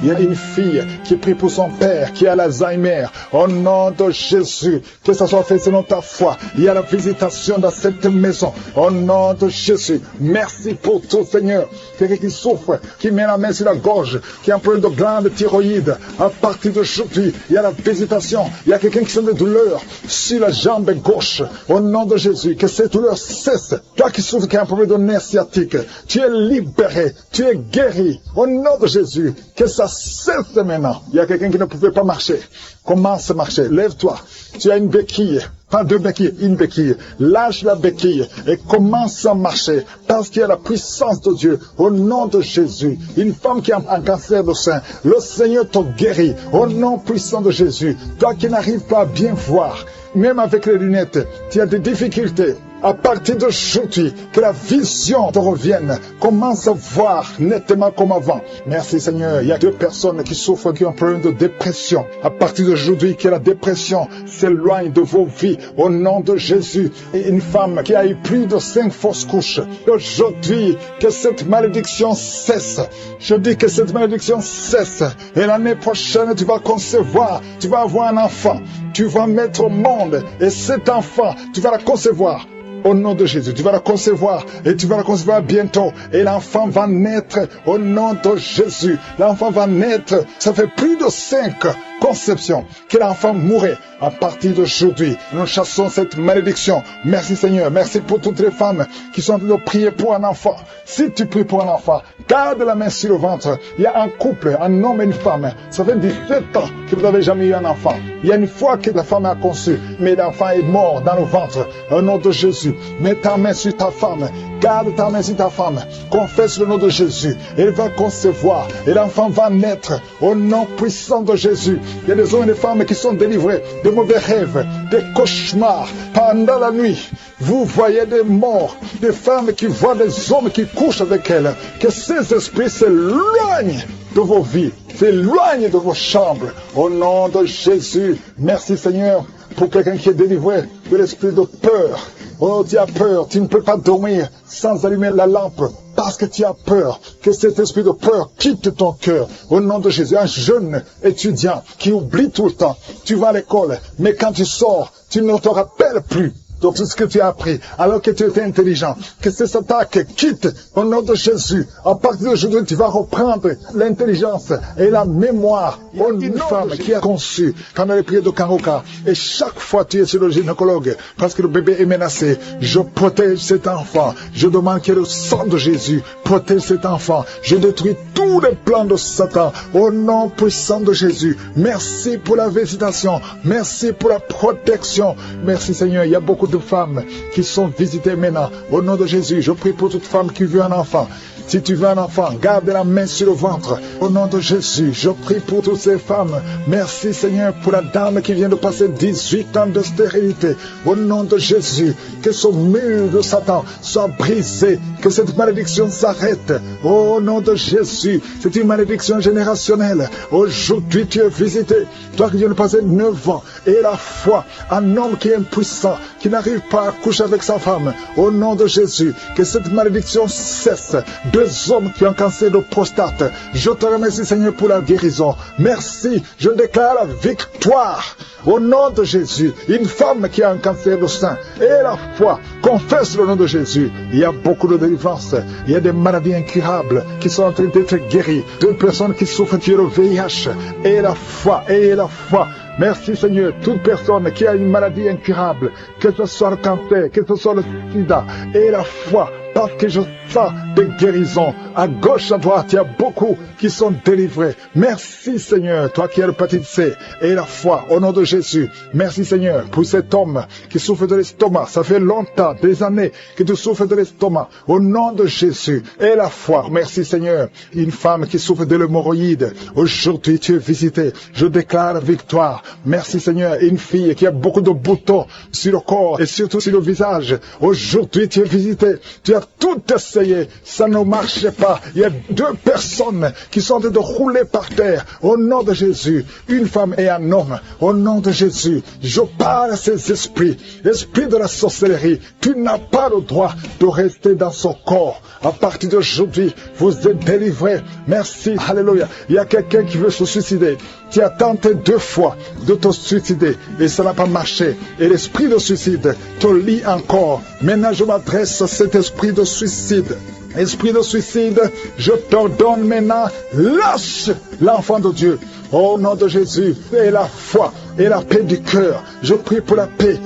Il y a une fille qui prie pour son père, qui a l'Alzheimer, au nom de Jésus, que ça soit fait selon ta foi. Il y a la visitation dans cette maison, au nom de Jésus. Merci pour tout, Seigneur. Quelqu'un qui souffre, qui met la main sur la gorge, qui a un problème de glande thyroïde, à partir d'aujourd'hui, il y a la visitation. Il y a quelqu'un qui sent des douleurs sur la jambe gauche, au nom de Jésus, que ces douleurs cessent. Toi qui souffres, qui a un problème de nerf sciatique, tu es libéré, tu es guéri, au nom de Jésus, que ça cesse maintenant. Il y a quelqu'un qui ne pouvait pas marcher, commence à marcher, lève-toi, tu as une béquille, pas deux béquilles, une béquille, lâche la béquille et commence à marcher, parce qu'il y a la puissance de Dieu, au nom de Jésus. Une femme qui a un cancer de sein, le Seigneur te guérit, au nom puissant de Jésus. Toi qui n'arrives pas à bien voir, même avec les lunettes, tu as des difficultés. À partir d'aujourd'hui, que la vision te revienne. Commence à voir nettement comme avant. Merci Seigneur. Il y a 2 personnes qui souffrent, qui ont un problème de dépression. À partir d'aujourd'hui, que la dépression s'éloigne de vos vies. Au nom de Jésus. Et une femme qui a eu plus de 5 fausses couches. Aujourd'hui, que cette malédiction cesse. Je dis que cette malédiction cesse. Et l'année prochaine, tu vas concevoir. Tu vas avoir un enfant. Tu vas mettre au monde. Et cet enfant, tu vas la concevoir. Au nom de Jésus, tu vas la concevoir et tu vas la concevoir bientôt. Et l'enfant va naître au nom de Jésus. L'enfant va naître. Ça fait plus de 5 conceptions que l'enfant mourrait. À partir d'aujourd'hui, nous chassons cette malédiction. Merci Seigneur. Merci pour toutes les femmes qui sont en train de prier pour un enfant. Si tu pries pour un enfant, garde la main sur le ventre. Il y a un couple, un homme et une femme. Ça fait 17 ans que vous n'avez jamais eu un enfant. Il y a une fois que la femme a conçu, mais l'enfant est mort dans le ventre. Au nom de Jésus, mets ta main sur ta femme. Garde ta main sur ta femme. Confesse le nom de Jésus. Elle va concevoir. Et l'enfant va naître. Au nom puissant de Jésus. Il y a des hommes et des femmes qui sont délivrés de mauvais rêves, des cauchemars. Pendant la nuit, vous voyez des morts, des femmes qui voient des hommes qui couchent avec elles. Que ces esprits s'éloignent de vos vies, s'éloignent de vos chambres. Au nom de Jésus, merci Seigneur pour quelqu'un qui est délivré de l'esprit de peur. Oh, tu as peur, tu ne peux pas dormir sans allumer la lampe parce que tu as peur. Que cet esprit de peur quitte ton cœur. Au nom de Jésus, un jeune étudiant qui oublie tout le temps. Tu vas à l'école, mais quand tu sors, tu ne te rappelles plus de tout ce que tu as appris, alors que tu étais intelligent. Que ces attaques quittent au nom de Jésus. À partir d'aujourd'hui, tu vas reprendre l'intelligence et la mémoire. Une femme qui a conçu pendant les prières de Kangoka, et chaque fois tu es sur le gynécologue parce que le bébé est menacé. Je protège cet enfant. Je demande que le sang de Jésus protège cet enfant. Je détruis tous les plans de Satan au nom puissant de Jésus. Merci pour la visitation. Merci pour la protection. Merci Seigneur. Il y a beaucoup de femmes qui sont visitées maintenant. Au nom de Jésus, je prie pour toute femme qui veut un enfant. Si tu veux un enfant, garde la main sur le ventre. Au nom de Jésus, je prie pour toutes ces femmes. Merci Seigneur pour la dame qui vient de passer 18 ans de stérilité. Au nom de Jésus, que ce mur de Satan soit brisé. Que cette malédiction s'arrête. Au nom de Jésus, c'est une malédiction générationnelle. Aujourd'hui, tu es visité. Toi qui viens de passer 9 ans. Et la foi, un homme qui est impuissant, qui n'arrive pas à coucher avec sa femme. Au nom de Jésus, que cette malédiction cesse. 2 hommes qui ont un cancer de prostate. Je te remercie Seigneur pour la guérison. Merci, je déclare la victoire. Au nom de Jésus, une femme qui a un cancer de sein et la foi, confesse le nom de Jésus. Il y a beaucoup de délivrances. Il y a des maladies incurables qui sont en train d'être guéries. 2 personnes qui souffrent du VIH et la foi, et la foi. Merci Seigneur, toute personne qui a une maladie incurable, que ce soit le cancer, que ce soit le sida, et la foi, parce que je sens des guérisons. À gauche, à droite, il y a beaucoup qui sont délivrés. Merci Seigneur, toi qui as l'hépatite C, et la foi, au nom de Jésus. Merci Seigneur pour cet homme qui souffre de l'estomac. Ça fait longtemps, des années que tu souffres de l'estomac. Au nom de Jésus, et la foi. Merci Seigneur. Une femme qui souffre de l'hémorroïde. Aujourd'hui, tu es visité. Je déclare la victoire. Merci Seigneur. Une fille qui a beaucoup de boutons sur le corps et surtout sur le visage. Aujourd'hui, tu es visité. Tu as tout essayé, ça ne marchait pas. Il y a 2 personnes qui sont en train de rouler par terre. Au nom de Jésus, une femme et un homme. Au nom de Jésus, je parle à ces esprits. Esprit de la sorcellerie, tu n'as pas le droit de rester dans son corps. À partir d'aujourd'hui, vous êtes délivrés. Merci, alléluia. Il y a quelqu'un qui veut se suicider. Tu as tenté 2 fois de te suicider et ça n'a pas marché. Et l'esprit de suicide te lie encore. Maintenant, je m'adresse à cet esprit de suicide. Esprit de suicide, je t'ordonne maintenant, lâche l'enfant de Dieu. Au nom de Jésus, et la foi et la paix du cœur. Je prie pour la paix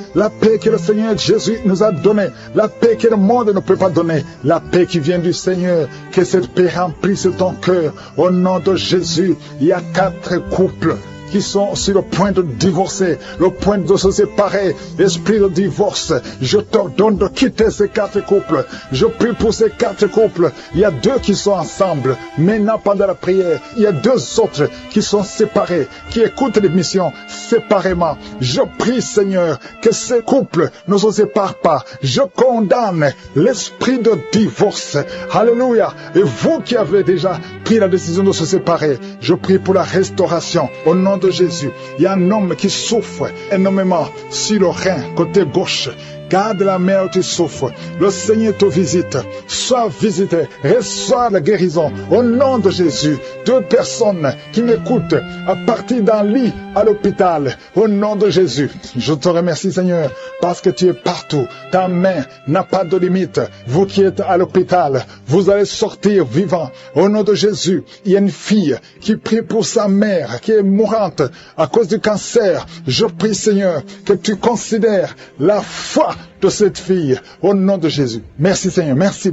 que le Seigneur Jésus nous a donnée, la paix que le monde ne peut pas donner, la paix qui vient du Seigneur. Que cette paix remplisse ton cœur. Au nom de Jésus, il y a 4 couples qui sont sur le point de divorcer, le point de se séparer. Esprit de divorce, je t'ordonne de quitter ces 4 couples. Je prie pour ces 4 couples. Il y a 2 qui sont ensemble. Maintenant, pendant la prière, il y a 2 autres qui sont séparés, qui écoutent l'émission séparément. Je prie, Seigneur, que ces couples ne se séparent pas. Je condamne l'esprit de divorce. Alléluia. Et vous qui avez déjà pris la décision de se séparer, je prie pour la restauration. Au nom de Jésus, il y a un homme qui souffre énormément sur le rein, côté gauche. Garde la mer où tu souffres. Le Seigneur te visite. Sois visité. Reçois la guérison. Au nom de Jésus. 2 personnes qui m'écoutent à partir d'un lit à l'hôpital. Au nom de Jésus. Je te remercie, Seigneur, parce que tu es partout. Ta main n'a pas de limite. Vous qui êtes à l'hôpital, vous allez sortir vivant. Au nom de Jésus, il y a une fille qui prie pour sa mère qui est mourante à cause du cancer. Je prie, Seigneur, que tu considères la foi de cette fille, au nom de Jésus. Merci Seigneur, merci.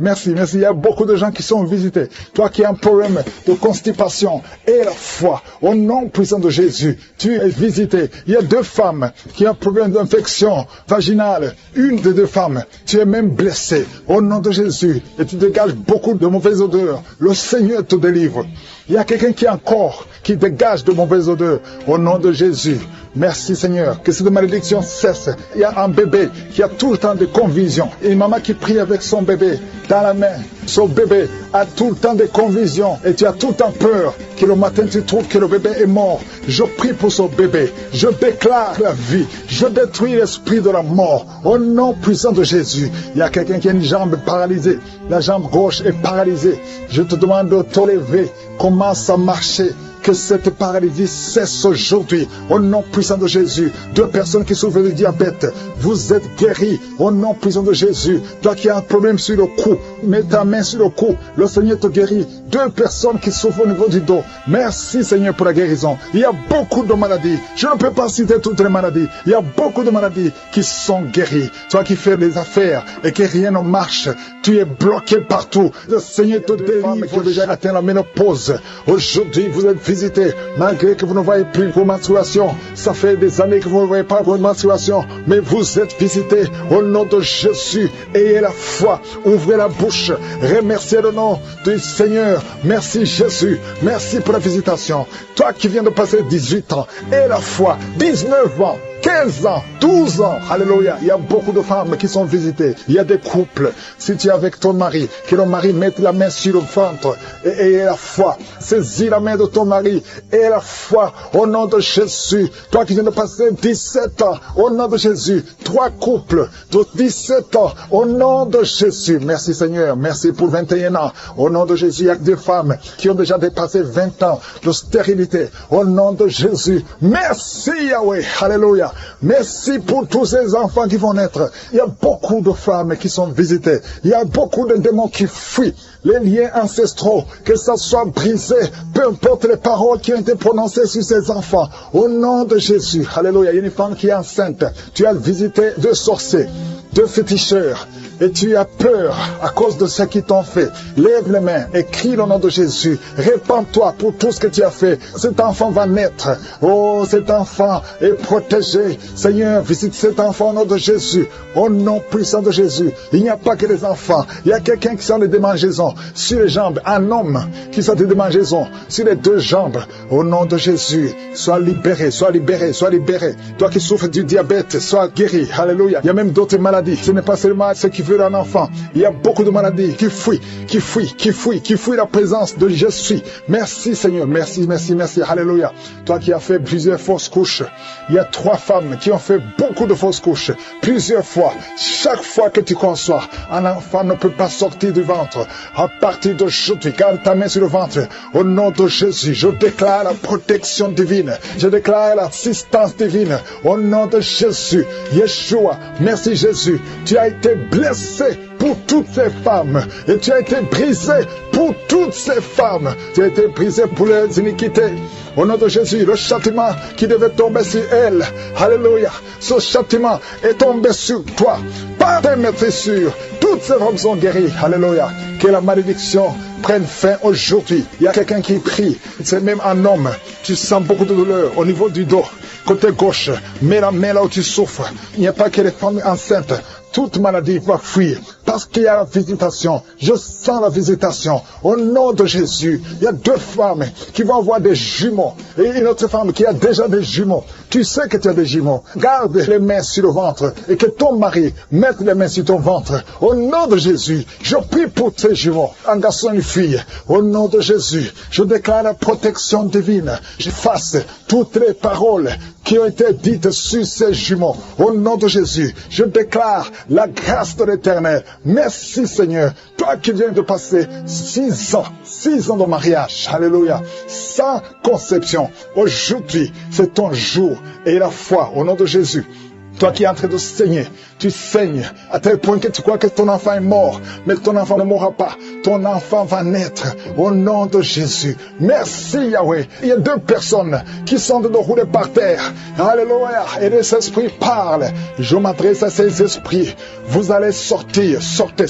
Il y a beaucoup de gens qui sont visités. Toi qui as un problème de constipation et la foi, au nom puissant de Jésus, tu es visité. Il y a 2 femmes qui ont un problème d'infection vaginale. Une des 2 femmes, tu es même blessée. Au nom de Jésus, et tu dégages beaucoup de mauvaises odeurs. Le Seigneur te délivre. Il y a quelqu'un qui a un corps qui dégage de mauvaises odeurs. Au nom de Jésus. Merci Seigneur, que cette malédiction cesse. Il y a un bébé qui a tout le temps de confusion. Et une maman qui prie avec son bébé dans la main. Son bébé a tout le temps de confusion. Et tu as tout le temps peur que le matin tu trouves que le bébé est mort. Je prie pour son bébé. Je déclare la vie. Je détruis l'esprit de la mort. Au nom puissant de Jésus. Il y a quelqu'un qui a une jambe paralysée. La jambe gauche est paralysée. Je te demande de te lever. Commence à marcher. Que cette paralysie cesse aujourd'hui. Au nom puissant de Jésus. 2 personnes qui souffrent de diabète. Vous êtes guéris. Au nom puissant de Jésus. Toi qui as un problème sur le cou. Mets ta main sur le cou. Le Seigneur te guérit. 2 personnes qui souffrent au niveau du dos. Merci Seigneur pour la guérison. Il y a beaucoup de maladies. Je ne peux pas citer toutes les maladies. Il y a beaucoup de maladies qui sont guéries. Toi qui fais des affaires et que rien ne marche. Tu es bloqué partout. Le Seigneur te délivre. Qui ont déjà atteint la ménopause. Aujourd'hui vous êtes visité, malgré que vous ne voyez plus vos menstruations. Ça fait des années que vous ne voyez pas vos menstruations, mais vous êtes visité au nom de Jésus. Ayez la foi, ouvrez la bouche, remerciez le nom du Seigneur. Merci Jésus, merci pour la visitation. Toi qui viens de passer 18 ans, aie la foi, 19 ans, 15 ans, 12 ans, alléluia. Il y a beaucoup de femmes qui sont visitées. Il y a des couples. Si tu es avec ton mari, que le mari mette la main sur le ventre et aie la foi. Saisis la main de ton mari et la foi au nom de Jésus. Toi qui viens de passer 17 ans, au nom de Jésus. 3 couples de 17 ans, au nom de Jésus. Merci Seigneur, merci pour 21 ans. Au nom de Jésus, il y a 2 femmes qui ont déjà dépassé 20 ans de stérilité. Au nom de Jésus. Merci Yahweh, alléluia. Merci pour tous ces enfants qui vont naître. Il y a beaucoup de femmes qui sont visitées. Il y a beaucoup de démons qui fuient. Les liens ancestraux, que ça soit brisé, peu importe les paroles qui ont été prononcées sur ces enfants. Au nom de Jésus, alléluia. Il y a une femme qui est enceinte. Tu as visité 2 sorciers, 2 féticheurs. Et tu as peur à cause de ce qu'ils t'ont fait. Lève les mains et crie le nom de Jésus. Répands-toi pour tout ce que tu as fait. Cet enfant va naître. Oh, cet enfant est protégé. Seigneur, visite cet enfant au nom de Jésus. Au nom puissant de Jésus. Il n'y a pas que les enfants. Il y a quelqu'un qui sent des démangeaisons sur les jambes. Un homme qui sent des démangeaisons sur les 2 jambes. Au nom de Jésus, sois libéré, sois libéré, sois libéré. Toi qui souffres du diabète, sois guéri. Alléluia. Il y a même d'autres maladies. Ce n'est pas seulement ceux qui veulent un enfant. Il y a beaucoup de maladies qui fuient la présence de Jésus. Merci Seigneur, merci. Alléluia. Toi qui as fait plusieurs fausses couches. Il y a 3 femmes qui ont fait beaucoup de fausses couches. Plusieurs fois. Chaque fois que tu conçois, un enfant ne peut pas sortir du ventre. À partir d'aujourd'hui, garde ta main sur le ventre. Au nom de Jésus, je déclare la protection divine. Je déclare l'assistance divine. Au nom de Jésus, Yeshua, merci Jésus. Tu as été blessé pour toutes ces femmes. Et tu as été brisé pour toutes ces femmes. Tu as été brisé pour les iniquités. Au nom de Jésus, le châtiment qui devait tomber sur elle, alléluia, ce châtiment est tombé sur toi. Par tes meurtrissures, toutes ces femmes sont guéries, alléluia. Que la malédiction prenne fin aujourd'hui. Il y a quelqu'un qui prie, c'est même un homme. Tu sens beaucoup de douleur au niveau du dos, côté gauche. Mets la main là où tu souffres. Il n'y a pas que les femmes enceintes. Toute maladie va fuir parce qu'il y a la visitation. Je sens la visitation. Au nom de Jésus, il y a 2 femmes qui vont avoir des jumeaux et une autre femme qui a déjà des jumeaux. Tu sais que tu as des jumeaux. Garde les mains sur le ventre et que ton mari mette les mains sur ton ventre. Au nom de Jésus, je prie pour tes jumeaux, un garçon et une fille. Au nom de Jésus, je déclare la protection divine. J'efface toutes les paroles qui ont été dites sur ces jumeaux. Au nom de Jésus, je déclare la grâce de l'Éternel. Merci Seigneur. Toi qui viens de passer 6 ans de mariage, alléluia, sans conception. Aujourd'hui, c'est ton jour et la foi au nom de Jésus. Toi qui es en train de saigner, tu saignes à tel point que tu crois que ton enfant est mort, mais ton enfant ne mourra pas. Ton enfant va naître au nom de Jésus. Merci Yahweh. Il y a 2 personnes qui sont de rouler par terre. Alléluia. Et les esprits parlent. Je m'adresse à ces esprits. Vous allez sortir. Sortez.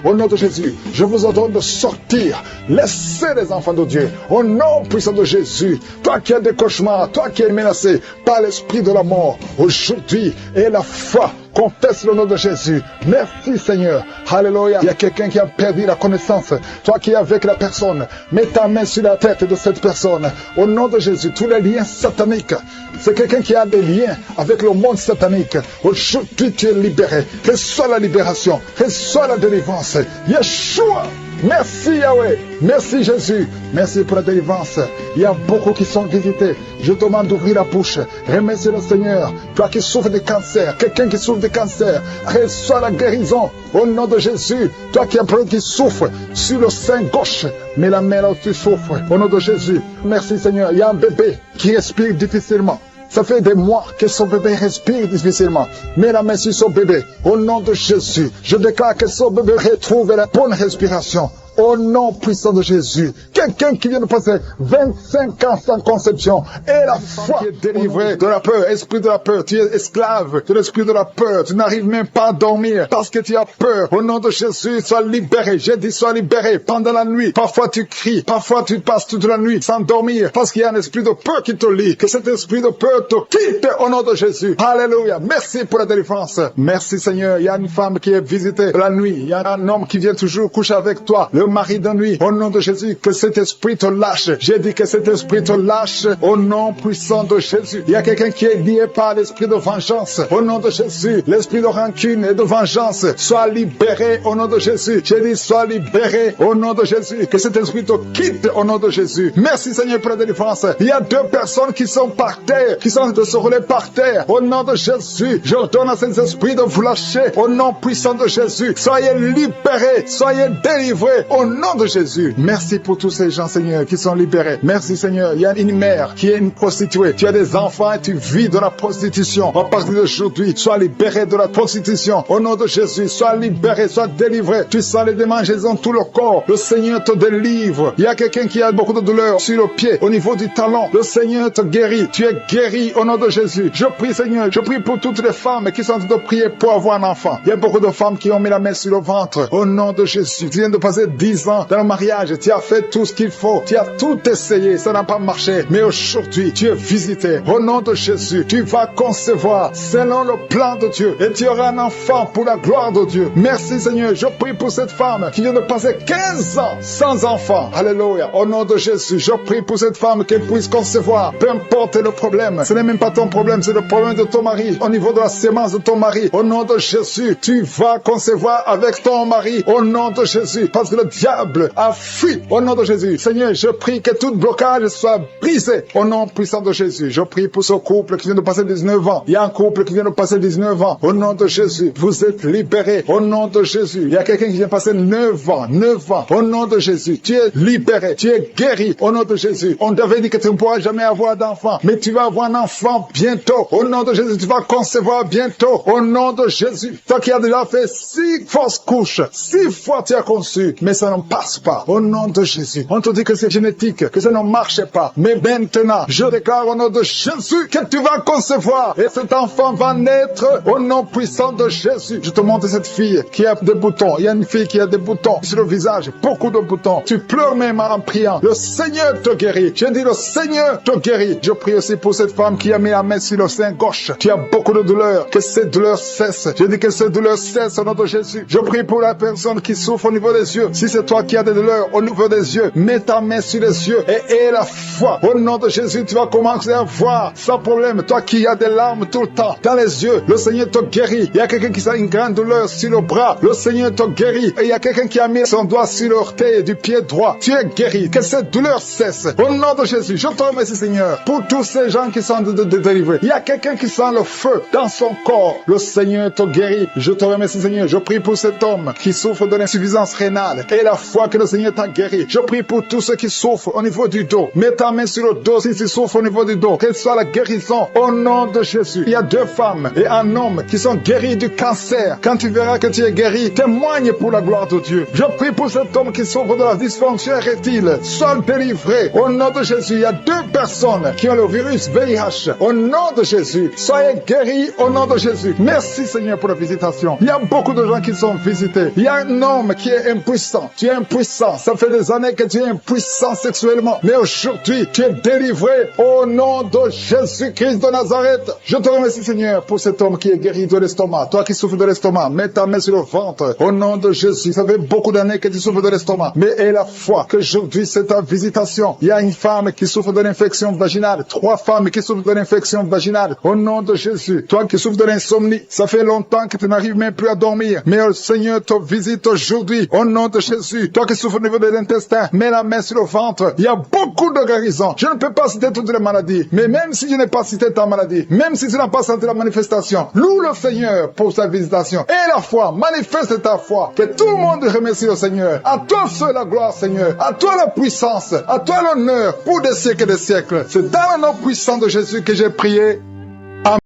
Au nom de Jésus, je vous ordonne de sortir. Laissez les enfants de Dieu. Au nom puissant de Jésus. Toi qui as des cauchemars, toi qui es menacé par l'esprit de la mort, aujourd'hui, et la foi, confesse le nom de Jésus. Merci Seigneur. Alléluia. Il y a quelqu'un qui a perdu la connaissance. Toi qui es avec la personne, mets ta main sur la tête de cette personne. Au nom de Jésus, tous les liens sataniques. C'est quelqu'un qui a des liens avec le monde satanique. Aujourd'hui, tu es libéré. Que soit la libération, que soit la délivrance. Yeshua. Merci Yahweh, merci Jésus, merci pour la délivrance. Il y a beaucoup qui sont visités. Je te demande d'ouvrir la bouche. Remercie le Seigneur. Toi qui souffres de cancer, quelqu'un qui souffre de cancer, reçois la guérison au nom de Jésus. Toi qui as un problème qui souffre sur le sein gauche, mets la main là où tu souffres au nom de Jésus. Merci Seigneur. Il y a un bébé qui respire difficilement. Ça fait des mois que son bébé respire difficilement. Mets la main sur son bébé. Au nom de Jésus, je déclare que son bébé retrouve la bonne respiration. Au nom puissant de Jésus. Quelqu'un qui vient de passer 25 ans sans conception. Et la foi qui est délivrée de la peur. Esprit de la peur. Tu es esclave de l'esprit de la peur. Tu n'arrives même pas à dormir parce que tu as peur. Au nom de Jésus, sois libéré. J'ai dit sois libéré pendant la nuit. Parfois tu cries. Parfois tu passes toute la nuit sans dormir parce qu'il y a un esprit de peur qui te lie. Que cet esprit de peur te quitte au nom de Jésus. Alléluia. Merci pour la délivrance. Merci Seigneur. Il y a une femme qui est visitée la nuit. Il y a un homme qui vient toujours coucher avec toi. Le mari de nuit, au nom de Jésus, que cet esprit te lâche. J'ai dit que cet esprit te lâche au nom puissant de Jésus. Il y a quelqu'un qui est lié par l'esprit de vengeance. Au nom de Jésus, l'esprit de rancune et de vengeance soit libéré au nom de Jésus. J'ai dit sois libéré au nom de Jésus. Que cet esprit te quitte au nom de Jésus. Merci Seigneur pour la délivrance. Il y a 2 personnes qui sont par terre, qui sont de se rouler par terre. Au nom de Jésus, j'ordonne à ces esprits de vous lâcher au nom puissant de Jésus. Soyez libérés, soyez délivrés au nom de Jésus. Merci pour tous ces gens, Seigneur, qui sont libérés. Merci, Seigneur. Il y a une mère qui est une prostituée. Tu as des enfants et tu vis de la prostitution. À partir d'aujourd'hui, sois libéré de la prostitution. Au nom de Jésus, sois libéré, sois délivré. Tu sens les démangeaisons dans tout le corps. Le Seigneur te délivre. Il y a quelqu'un qui a beaucoup de douleur sur le pied, au niveau du talon. Le Seigneur te guérit. Tu es guéri au nom de Jésus. Je prie, Seigneur. Je prie pour toutes les femmes qui sont en train de prier pour avoir un enfant. Il y a beaucoup de femmes qui ont mis la main sur le ventre. Au nom de Jésus. Tu viens de passer 10 10 ans dans le mariage, tu as fait tout ce qu'il faut, tu as tout essayé, ça n'a pas marché, mais aujourd'hui, tu es visité. Au nom de Jésus, tu vas concevoir selon le plan de Dieu et tu auras un enfant pour la gloire de Dieu. Merci Seigneur, je prie pour cette femme qui vient de passer 15 ans sans enfant. Alléluia. Au nom de Jésus, je prie pour cette femme qu'elle puisse concevoir. Peu importe le problème, ce n'est même pas ton problème, c'est le problème de ton mari. Au niveau de la sémence de ton mari, au nom de Jésus, tu vas concevoir avec ton mari. Au nom de Jésus, parce que le diable a fui. Au nom de Jésus, Seigneur, je prie que tout blocage soit brisé. Au nom puissant de Jésus, je prie pour ce couple qui vient de passer 19 ans. Il y a un couple qui vient de passer 19 ans. Au nom de Jésus, vous êtes libérés. Au nom de Jésus, il y a quelqu'un qui vient de passer 9 ans. 9 ans. Au nom de Jésus, tu es libéré. Tu es guéri. Au nom de Jésus, on t'avait dit que tu ne pourras jamais avoir d'enfant, mais tu vas avoir un enfant bientôt. Au nom de Jésus, tu vas concevoir bientôt. Au nom de Jésus, toi qui as déjà fait 6 fausses couches, 6 fois tu as conçu, mais ça ne passe pas. Au nom de Jésus, on te dit que c'est génétique, que ça ne marche pas. Mais maintenant, je déclare au nom de Jésus que tu vas concevoir et cet enfant va naître au nom puissant de Jésus. Je te montre cette fille qui a des boutons. Il y a une fille qui a des boutons sur le visage, beaucoup de boutons. Tu pleures même en priant. Le Seigneur te guérit. Je dis le Seigneur te guérit. Je prie aussi pour cette femme qui a mis la main sur le sein gauche. Tu as beaucoup de douleurs. Que cette douleur cesse. Je dis que cette douleur cesse au nom de Jésus. Je prie pour la personne qui souffre au niveau des yeux. Si c'est toi qui as des douleurs au niveau des yeux, mets ta main sur les yeux et aie la foi. Au nom de Jésus, tu vas commencer à voir sans problème. Toi qui as des larmes tout le temps dans les yeux, le Seigneur te guérit. Il y a quelqu'un qui a une grande douleur sur le bras. Le Seigneur te guérit. Et il y a quelqu'un qui a mis son doigt sur l'orteil du pied droit. Tu es guéri. Que cette douleur cesse. Au nom de Jésus, je te remercie Seigneur pour tous ces gens qui sont délivrés. Il y a quelqu'un qui sent le feu dans son corps. Le Seigneur te guérit. Je te remercie Seigneur. Je prie pour cet homme qui souffre de l'insuffisance rénale. Et la foi que le Seigneur t'a guéri. Je prie pour tous ceux qui souffrent au niveau du dos. Mets ta main sur le dos si tu souffres au niveau du dos. Qu'elle soit la guérison au nom de Jésus. Il y a 2 femmes et un homme qui sont guéris du cancer. Quand tu verras que tu es guéri, témoigne pour la gloire de Dieu. Je prie pour cet homme qui souffre de la dysfonction érectile. Sois délivré au nom de Jésus. Il y a 2 personnes qui ont le virus VIH. Au nom de Jésus, soyez guéris au nom de Jésus. Merci Seigneur pour la visitation. Il y a beaucoup de gens qui sont visités. Il y a un homme qui est impuissant. Tu es impuissant. Ça fait des années que tu es impuissant sexuellement. Mais aujourd'hui, tu es délivré au nom de Jésus-Christ de Nazareth. Je te remercie Seigneur pour cet homme qui est guéri de l'estomac. Toi qui souffres de l'estomac, mets ta main sur le ventre. Au nom de Jésus. Ça fait beaucoup d'années que tu souffres de l'estomac. Mais aie la foi qu'aujourd'hui c'est ta visitation. Il y a une femme qui souffre de l'infection vaginale. 3 femmes qui souffrent de l'infection vaginale. Au nom de Jésus. Toi qui souffres de l'insomnie. Ça fait longtemps que tu n'arrives même plus à dormir. Mais le Seigneur te visite aujourd'hui. Au nom de Jésus. Toi qui souffres au niveau de l'intestin, mets la main sur le ventre. Il y a beaucoup de guérisons. Je ne peux pas citer toutes les maladies. Mais même si je n'ai pas cité ta maladie, même si tu n'as pas senti la manifestation, loue le Seigneur pour sa visitation. Et la foi, manifeste ta foi. Que tout le monde remercie le Seigneur. À toi seul la gloire, Seigneur. À toi la puissance. À toi l'honneur pour des siècles et des siècles. C'est dans le nom puissant de Jésus que j'ai prié.